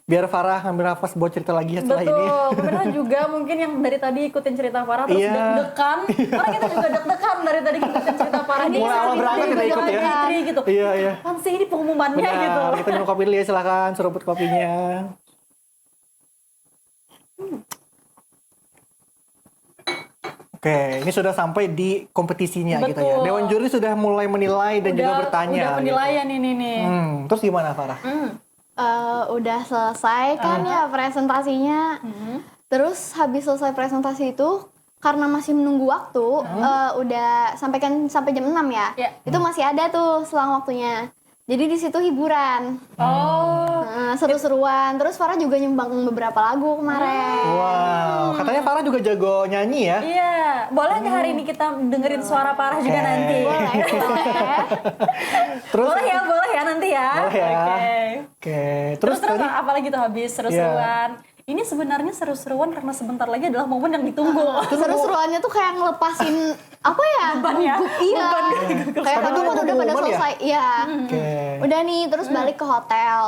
Biar Farah ngambil nafas buat cerita lagi setelah ini. Betul, pemirsa juga mungkin yang dari tadi ikutin cerita Farah terus Iya. deg-degan. Karena kita juga deg-degan dari tadi ikutin cerita Farah. Ini Mulai awal berangkat kita ikut ya. gitu. Iya, iya. Apaan sih ini pengumumannya gitu. Benar, kita minum kopi dulu ya, silahkan seruput kopinya. Oke, ini sudah sampai di kompetisinya gitu ya. Betul. Dewan juri sudah mulai menilai dan juga bertanya. Udah gitu. penilaian ini nih. Terus gimana, Farah? Udah selesai kan ya presentasinya. Terus habis selesai presentasi itu karena masih menunggu waktu, udah sampai jam 6 ya. Iya. Itu masih ada tuh selang waktunya. Jadi di situ hiburan, Oh, seru-seruan. Terus Farah juga nyumbang beberapa lagu kemarin. Wow, katanya Farah juga jago nyanyi ya? iya. Boleh nggak hari ini kita dengerin suara Farah juga Oke. nanti? Boleh. Terus? Boleh ya nanti ya. Boleh ya. Oke. Oke, Terus tadi? apa lagi tuh habis seru-seruan? Ini sebenarnya seru-seruan karena sebentar lagi adalah momen yang ditunggu. Seru-seruannya tuh kayak ngelepasin apa ya? Beban ya? Iya. Kayak Karena tadi kan nunggu udah pada pengumuman ya? selesai. Iya. Oke. Udah nih terus balik ke hotel.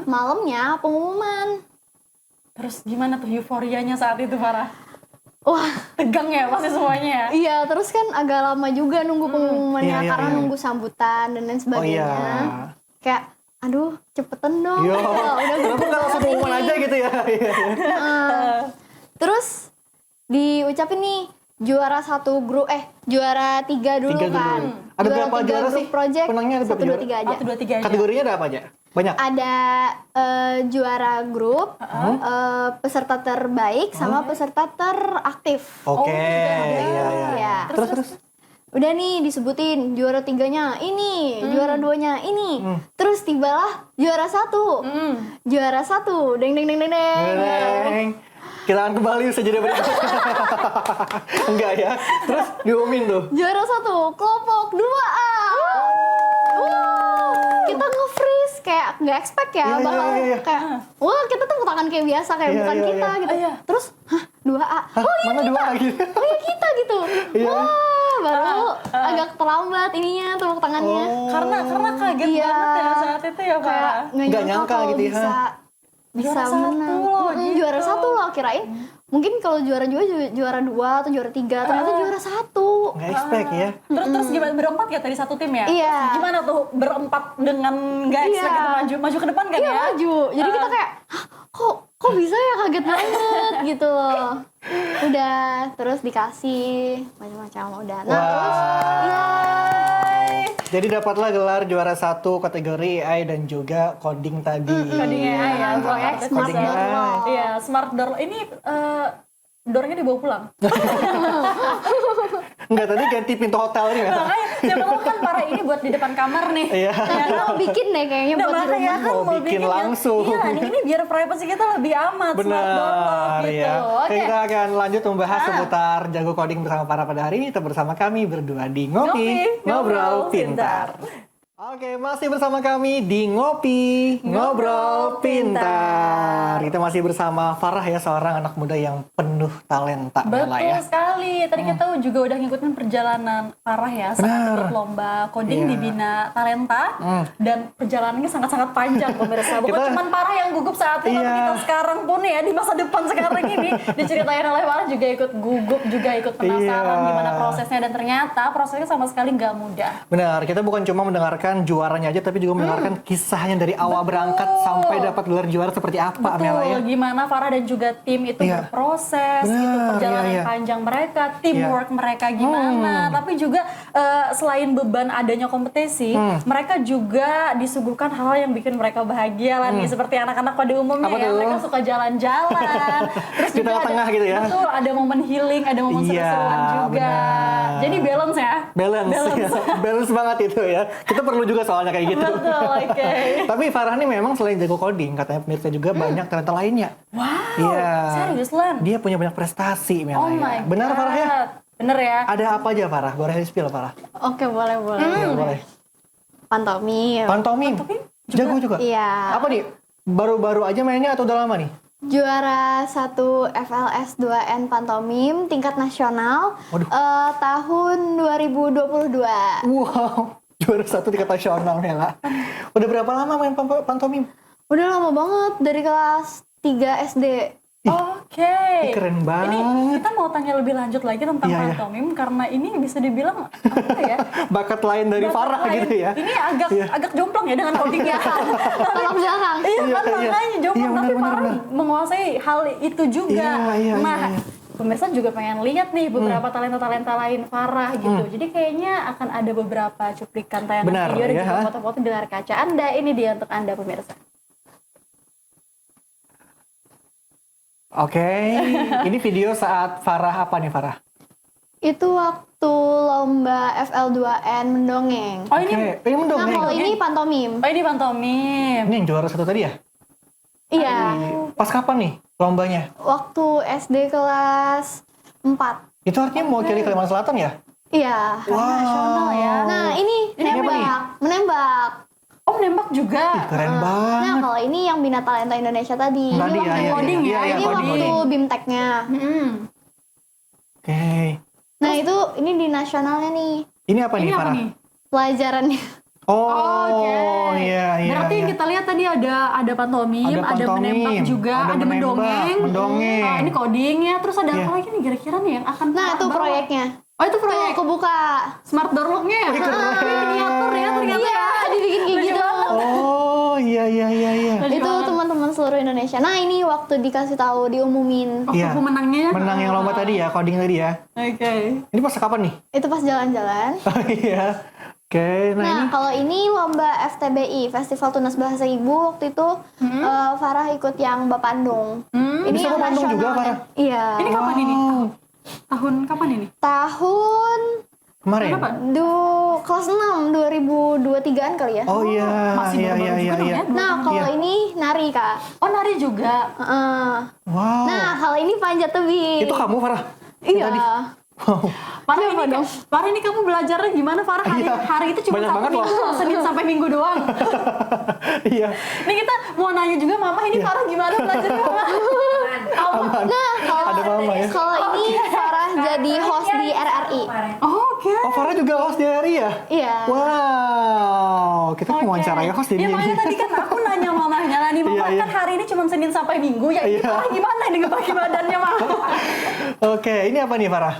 Malamnya pengumuman. Terus gimana tuh euforianya saat itu Farah? Wah, Tegang ya pasti semuanya ya? iya terus kan agak lama juga nunggu pengumumannya Iya, iya, karena iya. nunggu sambutan dan lain Oh sebagainya. iya. Kayak aduh cepetan dong. Yo, Udah kenapa nggak langsung pengumuman aja gitu ya? Iya, iya. Terus diucapin nih juara 1 grup juara 3 dulu Tiga dulu. kan. Ada berapa tiga juara grup sih? project. Menangnya ada 1 berapa 2 juara? 3 aja. 1, 2, 3 aja. Kategorinya ada apa aja? Banyak? Ada juara grup, peserta terbaik sama peserta teraktif. Oke, juga ada. iya, iya. Iya. Terus, terus? Udah nih disebutin juara 3-nya ini, juara 2-nya ini. Terus tibalah juara 1. Juara 1. Deng deng deng deng deng. Deng. Kita akan kembali saja dari berikut. Enggak ya. Terus diumumin tuh. Juara 1 kelompok 2A. Kita nge-freeze kayak nggak expect ya, Iya, bakal iya. kayak wah kita tepuk tangan kayak biasa kayak Iya, bukan iya, kita iya. gitu. Iya. Terus hah 2A. Hah, mana 2 gitu? Oh ya kita gitu. Iya. Wah, baru agak terlambat ininya tepuk tangannya. Karena kaget Iya. banget ya saat itu ya, Kayak Pak. Nggak nyangka kalau gitu ya. bisa Juara menang. satu loh, gitu. Juara 1 loh, kirain mungkin kalau juara juara 2 atau juara 3, ternyata juara 1. Nggak expect ya. Terus gimana, berempat ya tadi satu tim ya? Iya. Gimana tuh berempat dengan nggak expect Iya. itu maju ke depan kan Iya, ya? maju. Jadi kita kayak, "Hah, kok bisa ya, kaget banget gitu loh. Udah, terus dikasih macam-macam udah. Nah, terus iya. Jadi dapatlah gelar juara 1 kategori AI dan juga coding tadi. Coding AI ya, Proyek Smart Smart Coding Door AI. Lock. Iya, smart door. Ini doornya dibawa pulang. Enggak, tadi ganti pintu hotel nih ya. Makanya siapa tahu kan para ini buat di depan kamar nih. Iya. Nanti mau bikin deh kayaknya Nah, buat di makanya rumah. kan Mau mau bikin bikin langsung. Iya, ini biar privacy kita lebih aman. Smart door lock Benar gitu. ya. Oke. Kita akan lanjut membahas seputar jago coding bersama para pada hari ini. Tetap bersama kami berdua di Ngopi, Ngobrol Pintar. Oke, masih bersama kami di Ngopi, Ngobrol Pintar. Kita masih bersama Farah ya, seorang anak muda yang penuh talenta. Mela, Betul ya. sekali. Tadi kita juga udah ngikutin perjalanan Farah ya saat Benar. ikut lomba coding Iya. di Bina Talenta dan perjalanannya sangat-sangat panjang pemirsa. Bukan Kita- cuma Farah yang gugup saat itu, tapi Iya. kita sekarang pun ya di masa depan sekarang ini diceritain oleh Farah juga ikut gugup, juga ikut penasaran Iya. gimana prosesnya, dan ternyata prosesnya sama sekali nggak mudah. Benar, kita bukan cuma mendengarkan juaranya aja, tapi juga mendengarkan kisahnya dari awal berangkat sampai dapat gelar juara seperti apa, Mela ya. Betul, gimana Farah dan juga tim itu Iya. berproses, gitu, Benar, perjalanan iya, iya. panjang mereka, teamwork mereka gimana. Tapi juga selain beban adanya kompetisi, mereka juga disuguhkan hal yang bikin mereka bahagia lah nih, seperti anak-anak pada umumnya Apa ya. tuh? Mereka suka jalan-jalan, terus Di juga tengah-tengah gitu ya. Betul, ada momen healing, ada momen Iya, seru-seruan juga. benar. Jadi balance ya. Balance, ya. Balance banget itu ya. Kita perlu juga soalnya kayak gitu. Betul, oke. Tapi Farah nih memang selain jago coding, katanya pemirsa juga banyak talenta lainnya. Wow, Iya. serius Lan? Dia punya banyak prestasi, Mela. Oh ya. my Benar God. Farah ya? Bener ya. Ada apa aja Farah? Boleh spill Farah? Oke, boleh. Iya, boleh. Pantomim. Pantomim. Jago juga. Iya. Apa nih? Baru-baru aja mainnya atau udah lama nih? Juara 1 FLS 2N Pantomim tingkat nasional Waduh. tahun 2022. Wow, juara 1 tingkat nasional Mela. Udah berapa lama main pantomim? Udah lama banget, dari kelas 3 SD. Oke. Ih, keren banget. Ini kita mau tanya lebih lanjut lagi tentang Iya, iya. pantomim karena ini bisa dibilang apa ya? Bakat lain dari bakat Farah lain. gitu ya. Ini agak Iya. agak jomplang ya dengan codingnya. Tolak belakang. Iya kan, Iya, iya. makanya jomplang, Iya, tapi benar, Farah benar. menguasai hal itu juga. Iya, iya, Nah, iya. pemirsa juga pengen lihat nih beberapa talenta-talenta lain Farah gitu. Jadi kayaknya akan ada beberapa cuplikan tayangan Benar, video dan ya. juga foto-foto di layar kaca Anda. Ini dia untuk Anda pemirsa. Oke, ini video saat Farah apa nih Farah? Itu waktu lomba FL2N mendongeng. Oh ini Oke, ini Nah, mendongeng. kalau ini pantomim. Oh ini pantomim. Ini yang juara 1 tadi ya? Iya. Pas kapan nih lombanya? Waktu SD kelas 4. Itu artinya mewakili Kalimantan Selatan ya? Iya. Nasional ya. Nah, ini Ini apa nih? menembak. Oh menembak juga. Keren banget. Nah, kalau ini yang Bina Talenta Indonesia tadi. Tadi ini ya, waktu ya, coding ya, ini coding. waktu BIMTEK-nya. Oke. Nah, itu ini di nasionalnya nih. Ini apa nih Ini apa Farah? nih? Pelajarannya. Oh, Oke. iya, iya. Berarti yang iya. kita lihat tadi ada pantomim, Ada ada pantomim, menembak juga, ada ada menembak, mendongeng. mendongeng. Ah, ini codingnya, terus ada Iya. apa lagi nih kira-kira nih yang akan Nah, itu bawa? proyeknya. Oh itu Tuh, proyek kebuka. smart door lock-nya ya? Keren. Miniatur ya ternyata. Iya, dibikin kayak Lucu gitu. banget. Oh, iya, iya, iya, iya. Lucu Itu banget. teman-teman seluruh Indonesia. Nah, ini waktu dikasih tahu diumumin. Oh, Iya. pemenangnya. Menang yang lomba tadi ya, coding tadi ya. Oke. Ini pas kapan nih? Itu pas jalan-jalan. Oh iya. Oke, nah, Nah, ini kalau ini lomba FTBI, Festival Tunas Bahasa Ibu, waktu itu Farah ikut yang Bapandung. Ini Bisa yang Bapandung juga, nasional. Farah? Iya. Ini kapan ini? Wow. Tahun kapan ini? Tahun Kemarin? Kenapa? Kelas 6 2023-an kali ya. Oh iya, Masih iya, baru-baru iya, juga iya, dong iya. ya? Nah, kalau Iya. ini nari, Kak. Oh, nari juga. Heeh. Wow. Nah, kalau ini panjat tebing. Itu kamu, Farah? Iya. Tadi? Wow. Farah Siapa ini, dong? Farah ini kamu belajarnya gimana Farah? Iya. Hari itu cuma Banyak satu banget loh. minggu, Senin sampai Minggu doang. Iya. Ini kita mau nanya juga, Mama ini Farah gimana belajarnya, Mama? Aman. Nah, Ada mama ya. kalau ini Farah jadi host di RRI. Oh, oke. Oh, Farah juga host di RRI ya? Iya. Wow, kita mau wawancarai host Ya jadi makanya tadi kan aku nanya mamanya lah nih, Mama Iya, iya. kan hari ini cuma Senin sampai Minggu ya. Ini Iya. Farah gimana nih bagi badannya, Mama? Oke, ini apa nih Farah?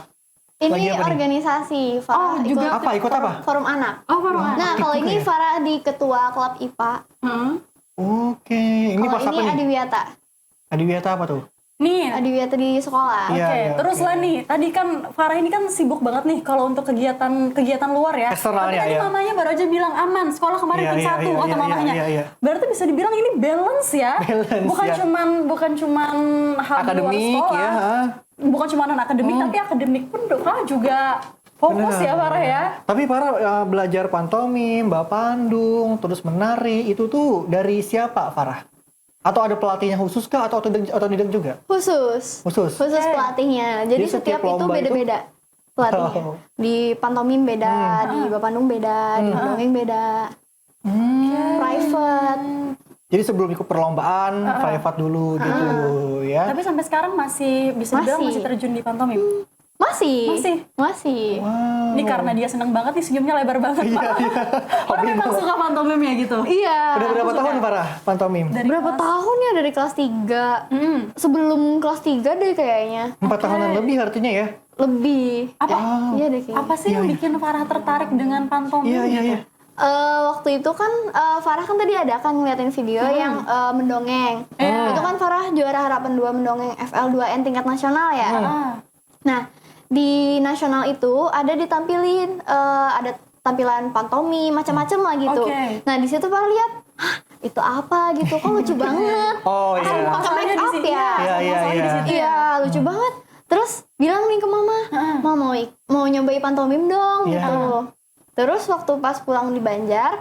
Lagi Ini apa nih? organisasi Farah Oh, juga. Apa? Ikut apa? Forum anak. Oh, Farah. Nah, kalau Ikut ini ya? Farah di ketua klub IPA. Oke, ini Kalau pas apa ini nih? Adiwiyata. Adiwiyata apa tuh? Nih, Adiwiyata di sekolah. Iya, oke, iya, terus oke. lah nih, tadi kan Farah ini kan sibuk banget nih kalau untuk kegiatan luar ya. Eksternalnya, Tapi tadi ya. mamanya baru aja bilang aman, sekolah kemarin Iya, pun iya, satu iya, kata iya, mamanya. iya, iya. Berarti bisa dibilang ini balance ya. Balance, bukan ya. cuman hal di luar Akademik sekolah. ya. ha? Bukan cuma non akademik, tapi akademik pun Farah juga fokus Benar. ya Farah ya. Tapi Farah belajar pantomim, Bapandung, terus menari, itu tuh dari siapa Farah? Atau ada pelatihnya khusus kah atau otodidak juga? Khusus. Khusus? Khusus Oke. pelatihnya. Jadi Jadi setiap setiap itu lomba itu- beda-beda pelatihnya. Oh. Di pantomim beda, di Bapandung beda, di dongeng beda. Private. Jadi sebelum ikut perlombaan, private dulu gitu ya. Tapi sampai sekarang masih bisa dibilang Masih. masih terjun di pantomim. Masih. Masih? Masih. Wow. Ini karena dia seneng banget nih, senyumnya lebar banget. Iya, iya. Farah Hobi memang banget. suka pantomim ya gitu. Iya. Udah berapa tahun Farah pantomim? Berapa tahun ya dari kelas 3? Sebelum kelas 3 deh kayaknya. 4 tahunan lebih artinya ya? Lebih. Apa? Iya deh kayaknya. Apa sih yang bikin Farah tertarik dengan pantomim? Iya, iya, gitu? iya. Waktu itu kan Farah kan tadi ada kan ngeliatin video yang mendongeng. Itu kan Farah juara harapan 2 mendongeng FL2N tingkat nasional ya. Ah. Nah, di nasional itu ada ditampilin ada tampilan pantomim macam-macam lah gitu. Oke. Nah, di situ Farah lihat, "Hah, itu apa gitu? Kok lucu banget." Oh iya. Pakai Masalahnya make di up sini, ya. Iya, iya, masalahnya di iya. situ. Iya, lucu banget. Terus bilang nih ke mama, "Ma, mau nyobain pantomim dong." Iya. gitu. Terus waktu pas pulang di Banjar,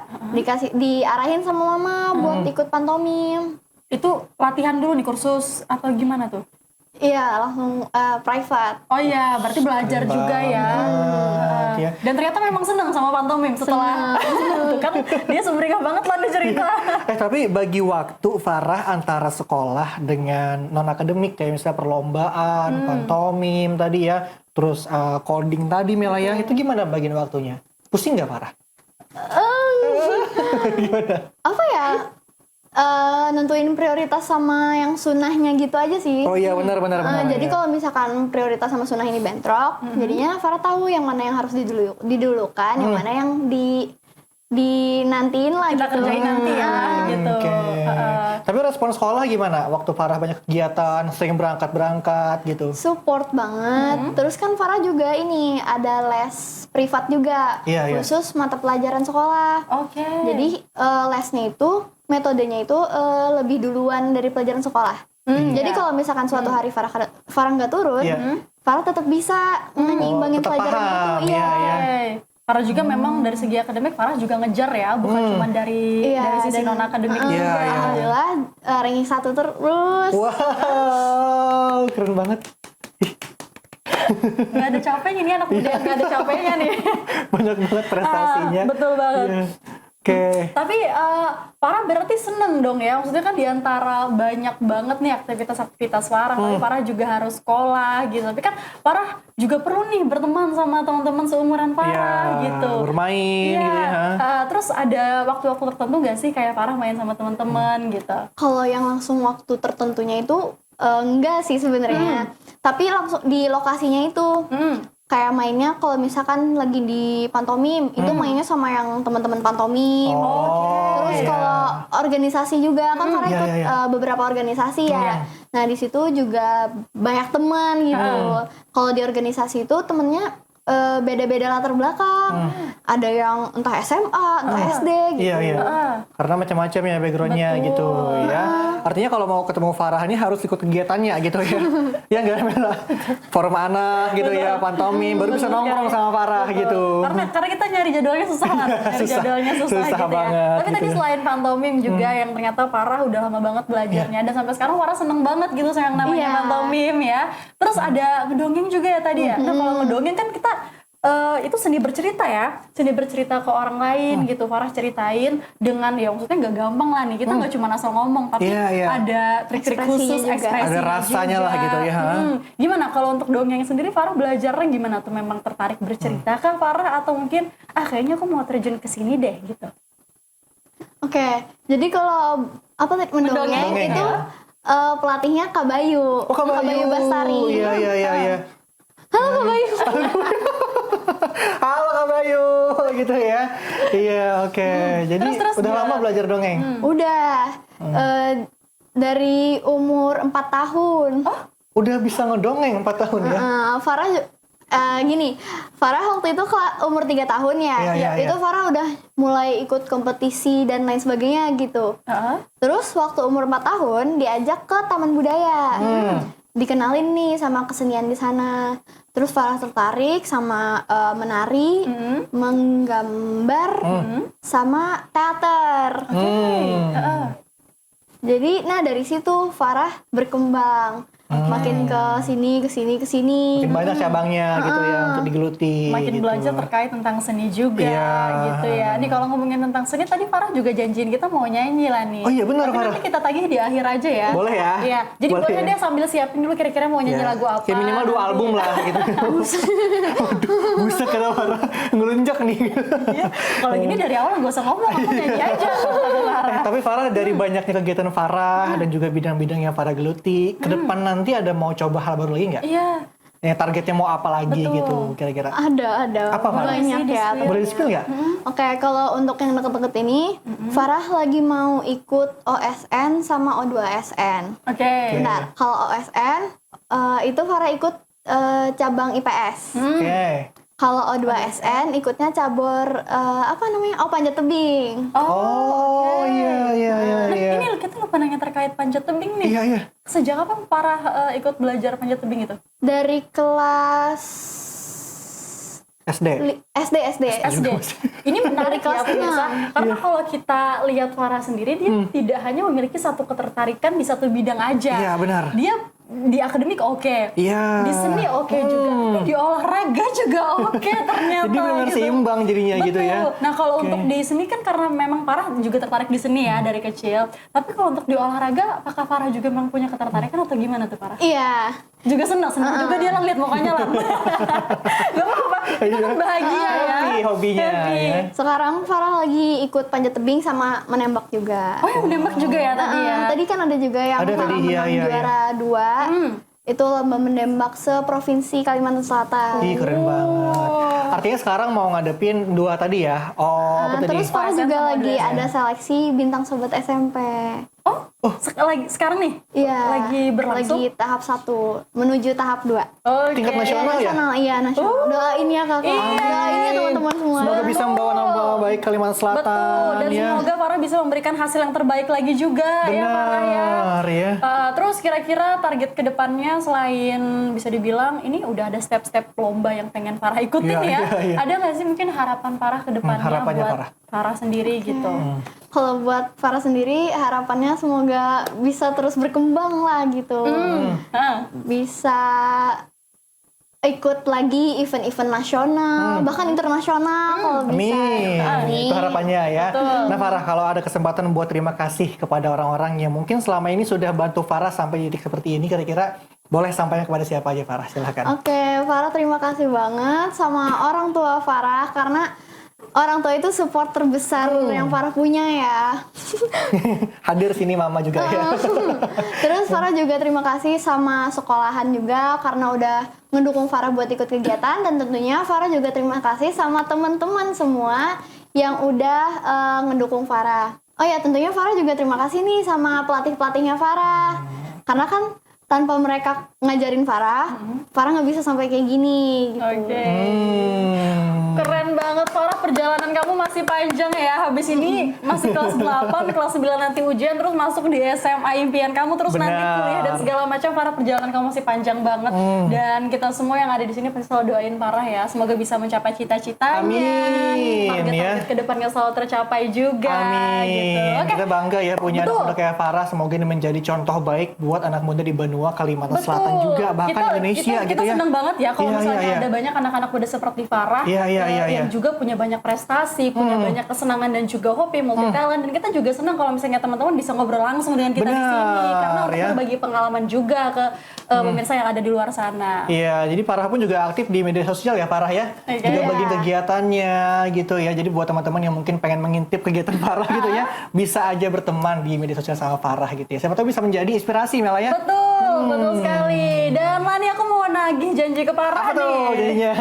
diarahin sama mama buat ikut pantomim. Itu latihan dulu nih kursus atau gimana tuh? Iya, langsung private. Oh iya, berarti belajar juga ya. banget, ya. Dan ternyata memang senang sama pantomim setelah Tuh kan dia sumringah banget lah dia cerita. Tapi bagi waktu Farah antara sekolah dengan non akademik kayak misalnya perlombaan, pantomim tadi ya, terus coding tadi Melaya, itu gimana bagian waktunya? Pusing nggak Farah? Gimana? Apa ya? Nentuin prioritas sama yang sunahnya gitu aja sih. Oh iya benar benar benar. Jadi ya. kalau misalkan prioritas sama sunnah ini bentrok, jadinya Farah tahu yang mana yang harus didulukan, yang mana yang dinantiin lah Kita gitu. kerjain nanti ya gitu. Oke. Tapi respon sekolah gimana? Waktu Farah banyak kegiatan, sering berangkat gitu. Support banget. Terus kan Farah juga ini ada les privat juga, Iya, iya. khusus mata pelajaran sekolah. Oke. Jadi lesnya itu metodenya itu lebih duluan dari pelajaran sekolah. Jadi kalau misalkan suatu hari Farah nggak turun, Iya. Farah tetap bisa nyeimbangin tetap pelajaran paham, itu. Iya. iya, Oke. Farah juga memang dari segi akademik Farah juga ngejar ya, bukan cuma dari Iya, sisi non akademik Iya, juga. iya. Alhamdulillah ranking 1 terus. Wow, keren banget. Nggak ada capeknya nih anak muda, nggak ada capeknya nih. Banyak banget prestasinya. Betul banget. Iya. Oke. Tapi Farah berarti seneng dong ya, maksudnya kan diantara banyak banget nih aktivitas-aktivitas Farah, tapi Farah juga harus sekolah gitu. Tapi kan Farah juga perlu nih berteman sama teman-teman seumuran Farah Iya, gitu. bermain Iya. gitu ya. Terus ada waktu-waktu tertentu gak sih kayak Farah main sama teman-teman gitu? Kalau yang langsung waktu tertentunya itu enggak sih sebenarnya. Tapi langsung di lokasinya itu. Kayak mainnya kalau misalkan lagi di pantomim, itu mainnya sama yang teman-teman pantomim. Oh, Terus iya. kalau organisasi juga kan Farah Iya, ikut iya, iya. beberapa organisasi ya. Nah di situ juga banyak teman gitu. Kalau di organisasi itu temennya beda-beda latar belakang. Ada yang entah SMA, entah SD gitu. Iya, iya. Karena macam-macam ya backgroundnya Betul. gitu ya. Artinya kalau mau ketemu Farah ini harus ikut kegiatannya gitu ya. Ya nggak Mela? Forum anak gitu ya, pantomim, baru bisa nongkrong sama Farah gitu. Karena kita nyari jadwalnya susah kan? Nyari Susah. jadwalnya susah Susah gitu banget, ya. Tapi gitu tadi ya. selain pantomim juga yang ternyata Farah udah lama banget belajarnya dan sampai sekarang Farah seneng banget gitu sama yang namanya Iya. pantomim ya. Terus ada ngedongeng juga ya tadi ya. Nah kalau ngedongeng kan kita itu seni bercerita ya, seni bercerita ke orang lain gitu. Farah ceritain dengan ya maksudnya nggak gampang lah nih, kita nggak cuma asal ngomong tapi Iya, iya. ada trik-trik Ekspresinya khusus, juga. ekspresinya Ada rasanya juga. lah gitu ya, ha? Gimana kalau untuk dongeng sendiri Farah belajarnya gimana tuh? Memang tertarik bercerita kah Farah atau mungkin kayaknya aku mau terjun ke sini deh gitu? Oke, jadi kalau apa tadi mendongeng Mendongeng, itu pelatihnya Kak Bayu. Oh, Kak Bayu. Bastari. Iya. Halo Kak Bayu. Halo Kak Bayu, gitu ya. Iya, oke. Jadi Terus udah gimana? lama belajar dongeng. Udah dari umur 4 tahun. Udah bisa ngedongeng 4 tahun ya. Farah gini, Farah waktu itu umur 3 tahun ya. Iya. Itu Farah udah mulai ikut kompetisi dan lain sebagainya gitu. Terus waktu umur 4 tahun diajak ke Taman Budaya. Dikenalin nih sama kesenian di sana. Terus Farah tertarik sama menari, menggambar, sama teater. Jadi, nah dari situ Farah berkembang, makin ke sini. Makin banyak cabangnya gitu ya untuk digeluti. Makin gitu. belajar terkait tentang seni juga Iya. gitu ya. Nih kalau ngomongin tentang seni tadi Farah juga janjiin kita mau nyanyi lah nih. Oh iya, benar, Tapi Farah. nanti kita tagih di akhir aja ya. Boleh ya? Iya. Jadi Boleh boleh ya? deh sambil siapin dulu kira-kira mau nyanyi Ya. lagu apa. Kayak minimal 2 album lah gitu. Waduh, buset kata Farah ngelunjak nih. Iya. Kalau gini dari awal gak usah ngomong, aku nyanyi aja. Kata Farah. Tapi Farah dari banyaknya kegiatan Farah dan juga bidang-bidang yang Farah geluti, ke depan nanti ada mau coba hal baru lagi nggak? Iya. Ya, targetnya mau apa lagi Betul. gitu kira-kira? Ada. Apa, Farah? Banyak ya. Boleh di-spill nggak? Oke, kalau untuk yang deket-deket ini, Farah lagi mau ikut OSN sama O2SN. Oke. Bentar, kalau OSN itu Farah ikut cabang IPS. Oke. Kalau O2SN ikutnya cabur apa namanya? Panjat tebing. Oh, iya. Nah, ini kita lupa nanya terkait panjat tebing nih. Iya. Sejak kapan Farah ikut belajar panjat tebing itu? Dari kelas SD. SD. SD. Ini menarik ya pemirsa, karena kalau kita lihat Farah sendiri dia tidak hanya memiliki satu ketertarikan di satu bidang aja. Iya, benar. Dia di akademik oke, Iya. di seni oke juga, di olahraga juga oke ternyata. Jadi benar gitu. seimbang jadinya Betul. gitu ya. Nah kalau Oke. untuk di seni kan karena memang Farah juga tertarik di seni ya dari kecil. Tapi kalau untuk di olahraga, apakah Farah juga memang punya ketertarikan atau gimana tuh Farah? Iya. Juga senang juga dia lah lihat mukanya lah. Gak apa-apa, itu kan bahagia ya. Hobinya Happy. ya. Sekarang Farah lagi ikut panjat tebing sama menembak juga. Oh yang menembak juga ya tadi ya? Tadi kan ada juga yang Ada Farah tadi, iya, menang iya. juara 2. Itu lomba menembak seprovinsi Kalimantan Selatan. Ih, keren banget. Artinya sekarang mau ngadepin 2 tadi ya? Oh, apa tadi? Terus Farah OSN juga sama lagi O2SN. ada seleksi bintang sobat SMP. Sekarang nih? Iya. Lagi berlangsung? Lagi tahap 1 menuju tahap 2. Oke. Tingkat nasional ya? Iya, nasional. Doain ya Kakak. Doain ya teman-teman semua. Semoga bisa membawa nama baik Kalimantan Selatan. Betul, dan ya. semoga Farah bisa memberikan hasil yang terbaik lagi juga ya Farah ya. Benar ya. Terus kira-kira target kedepannya selain bisa dibilang ini udah ada step-step lomba yang pengen Farah ikutin Iya, ya. iya. Ada nggak sih mungkin harapan Farah kedepannya harapannya buat Farah. Farah sendiri gitu? Kalau buat Farah sendiri harapannya semoga bisa terus berkembang lah gitu. Bisa ikut lagi event-event nasional, bahkan internasional kalau bisa. Amin. Itu harapannya ya. Betul. Nah Farah, kalau ada kesempatan buat terima kasih kepada orang-orang yang mungkin selama ini sudah bantu Farah sampai titik seperti ini, kira-kira boleh sampaikan kepada siapa aja Farah? Silahkan. Oke, Farah terima kasih banget sama orang tua Farah karena orang tua itu support terbesar yang Farah punya ya. Hadir sini mama juga ya. Terus Farah juga terima kasih sama sekolahan juga karena udah ngedukung Farah buat ikut kegiatan, dan tentunya Farah juga terima kasih sama teman-teman semua yang udah ngedukung Farah. Oh ya, tentunya Farah juga terima kasih nih sama pelatih-pelatihnya Farah. Karena kan tanpa mereka ngajarin Farah, Farah nggak bisa sampai kayak gini gitu. Oke. Keren banget Farah, perjalanan kamu masih panjang ya. Habis ini masih kelas 8, kelas 9 nanti ujian, terus masuk di SMA impian kamu, terus nanti Benar. kuliah dan segala macam. Farah, perjalanan kamu masih panjang banget. Dan kita semua yang ada di sini pasti selalu doain Farah ya, semoga bisa mencapai cita-citanya. Amin, Target-target ya. ke depannya selalu tercapai juga. Gitu. Amin. Oke. Kita bangga ya punya anak Betul. muda kayak Farah. Semoga ini menjadi contoh baik buat anak muda di benua Kalimantan Selatan juga, bahkan Indonesia kita gitu ya. senang banget ya kalau Iya, misalnya iya, iya. ada banyak anak-anak muda seperti Farah yang juga punya banyak prestasi, punya banyak kesenangan dan juga hobi, multi talent, dan kita juga senang kalau misalnya teman-teman bisa ngobrol langsung dengan kita di sini Benar, karena untuk ya. berbagi pengalaman juga ke pemirsa yang ada di luar sana. Iya, jadi Farah pun juga aktif di media sosial ya Farah ya. Oke. Juga Iya. bagi kegiatannya gitu ya. Jadi buat teman-teman yang mungkin pengen mengintip kegiatan Farah gitu ya, bisa aja berteman di media sosial sama Farah gitu ya. Siapa tahu bisa menjadi inspirasi Mela ya. Betul sekali. Dan Lani, aku mau nagih janji ke Farah Apa tuh nih. jadinya?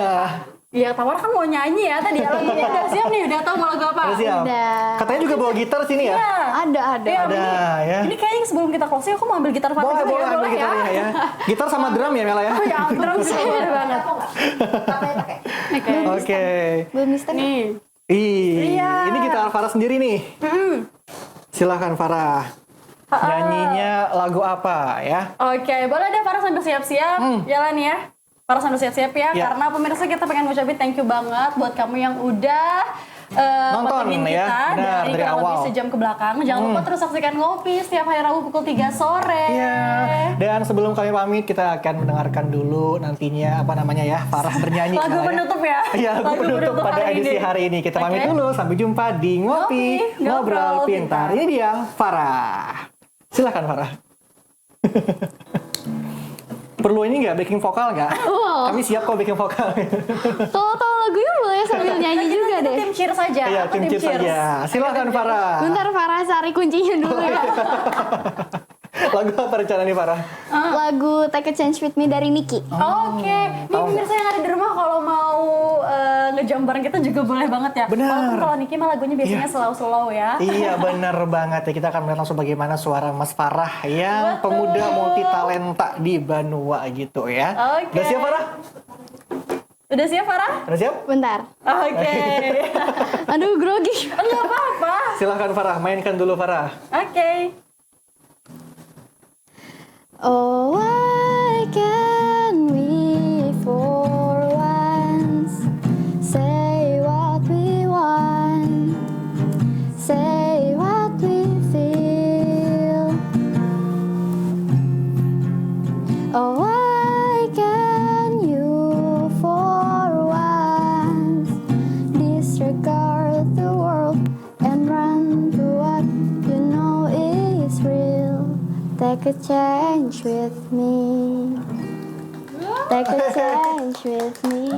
Iya, Tawar kan mau nyanyi ya tadi. Lagunya udah siap nih, udah tahu mau lagu apa? Udah siap? Udah. Katanya juga bawa gitar sini ya? Iya. Ada. Iya, Ada, ini, ya. Ini kayaknya sebelum kita closing aku mau ambil gitar Farah Boleh, dulu boleh ya, ambil boleh gitarnya ya. Gitar sama drum ya Mela ya? Oh ya, drum juga boleh banget. Oke. Oke. Belum Mister. Nih. Ih, Iya. ini gitar Farah sendiri nih. Silahkan Farah. Nyanyinya lagu apa ya? Oke, boleh deh Farah sambil siap-siap. Jalan ya. Farah sambil siap-siap ya, Ya. karena pemirsa kita pengen ngucapin thank you banget buat kamu yang udah Nonton pantengin ya, kita benar, dari dari kurang lebih awal. sejam ke belakang. Jangan lupa terus saksikan Ngopi setiap hari Rabu pukul 3 sore. Iya. Dan sebelum kami pamit, kita akan mendengarkan dulu nantinya apa namanya ya, Farah bernyanyi. Lagu Mela, ya. penutup ya. Iya, lagu penutup pada edisi hari ini. Kita pamit Oke. dulu, sampai jumpa di Ngopi Ngobrol Pintar. Ini dia Farah. Silakan Farah. Perlu ini nggak backing vokal nggak? Wow. Kami siap kok backing vokal. Kalau tahu lagunya boleh sambil nyanyi juga Kita deh. tim cheer saja. Iya, Aku tim cheers saja. Silakan Farah. Bentar Farah cari kuncinya dulu ya. Lagu apa rencana nih Farah? Lagu Take a Chance With Me dari Niki. Oke, nih Tahu pemirsa yang ada di rumah kalau mau ngejam bareng kita juga boleh banget ya. Benar. Walaupun kalau Niki mah lagunya biasanya Iya. slow-slow ya. Iya bener banget ya, kita akan melihat langsung bagaimana suara Mas Farah yang Betul. pemuda multi talenta di Banua gitu ya. Oke. Udah siap Farah? Udah siap Farah? Udah siap? Bentar. Oke. Aduh grogi. Enggak apa-apa. Silahkan Farah, mainkan dulu Farah. Oke. Oh, why can we for once say what we want, say what we feel? Oh, why can you for once disregard the world and run to what you know is real? Take a chance with me. Take a chance with me.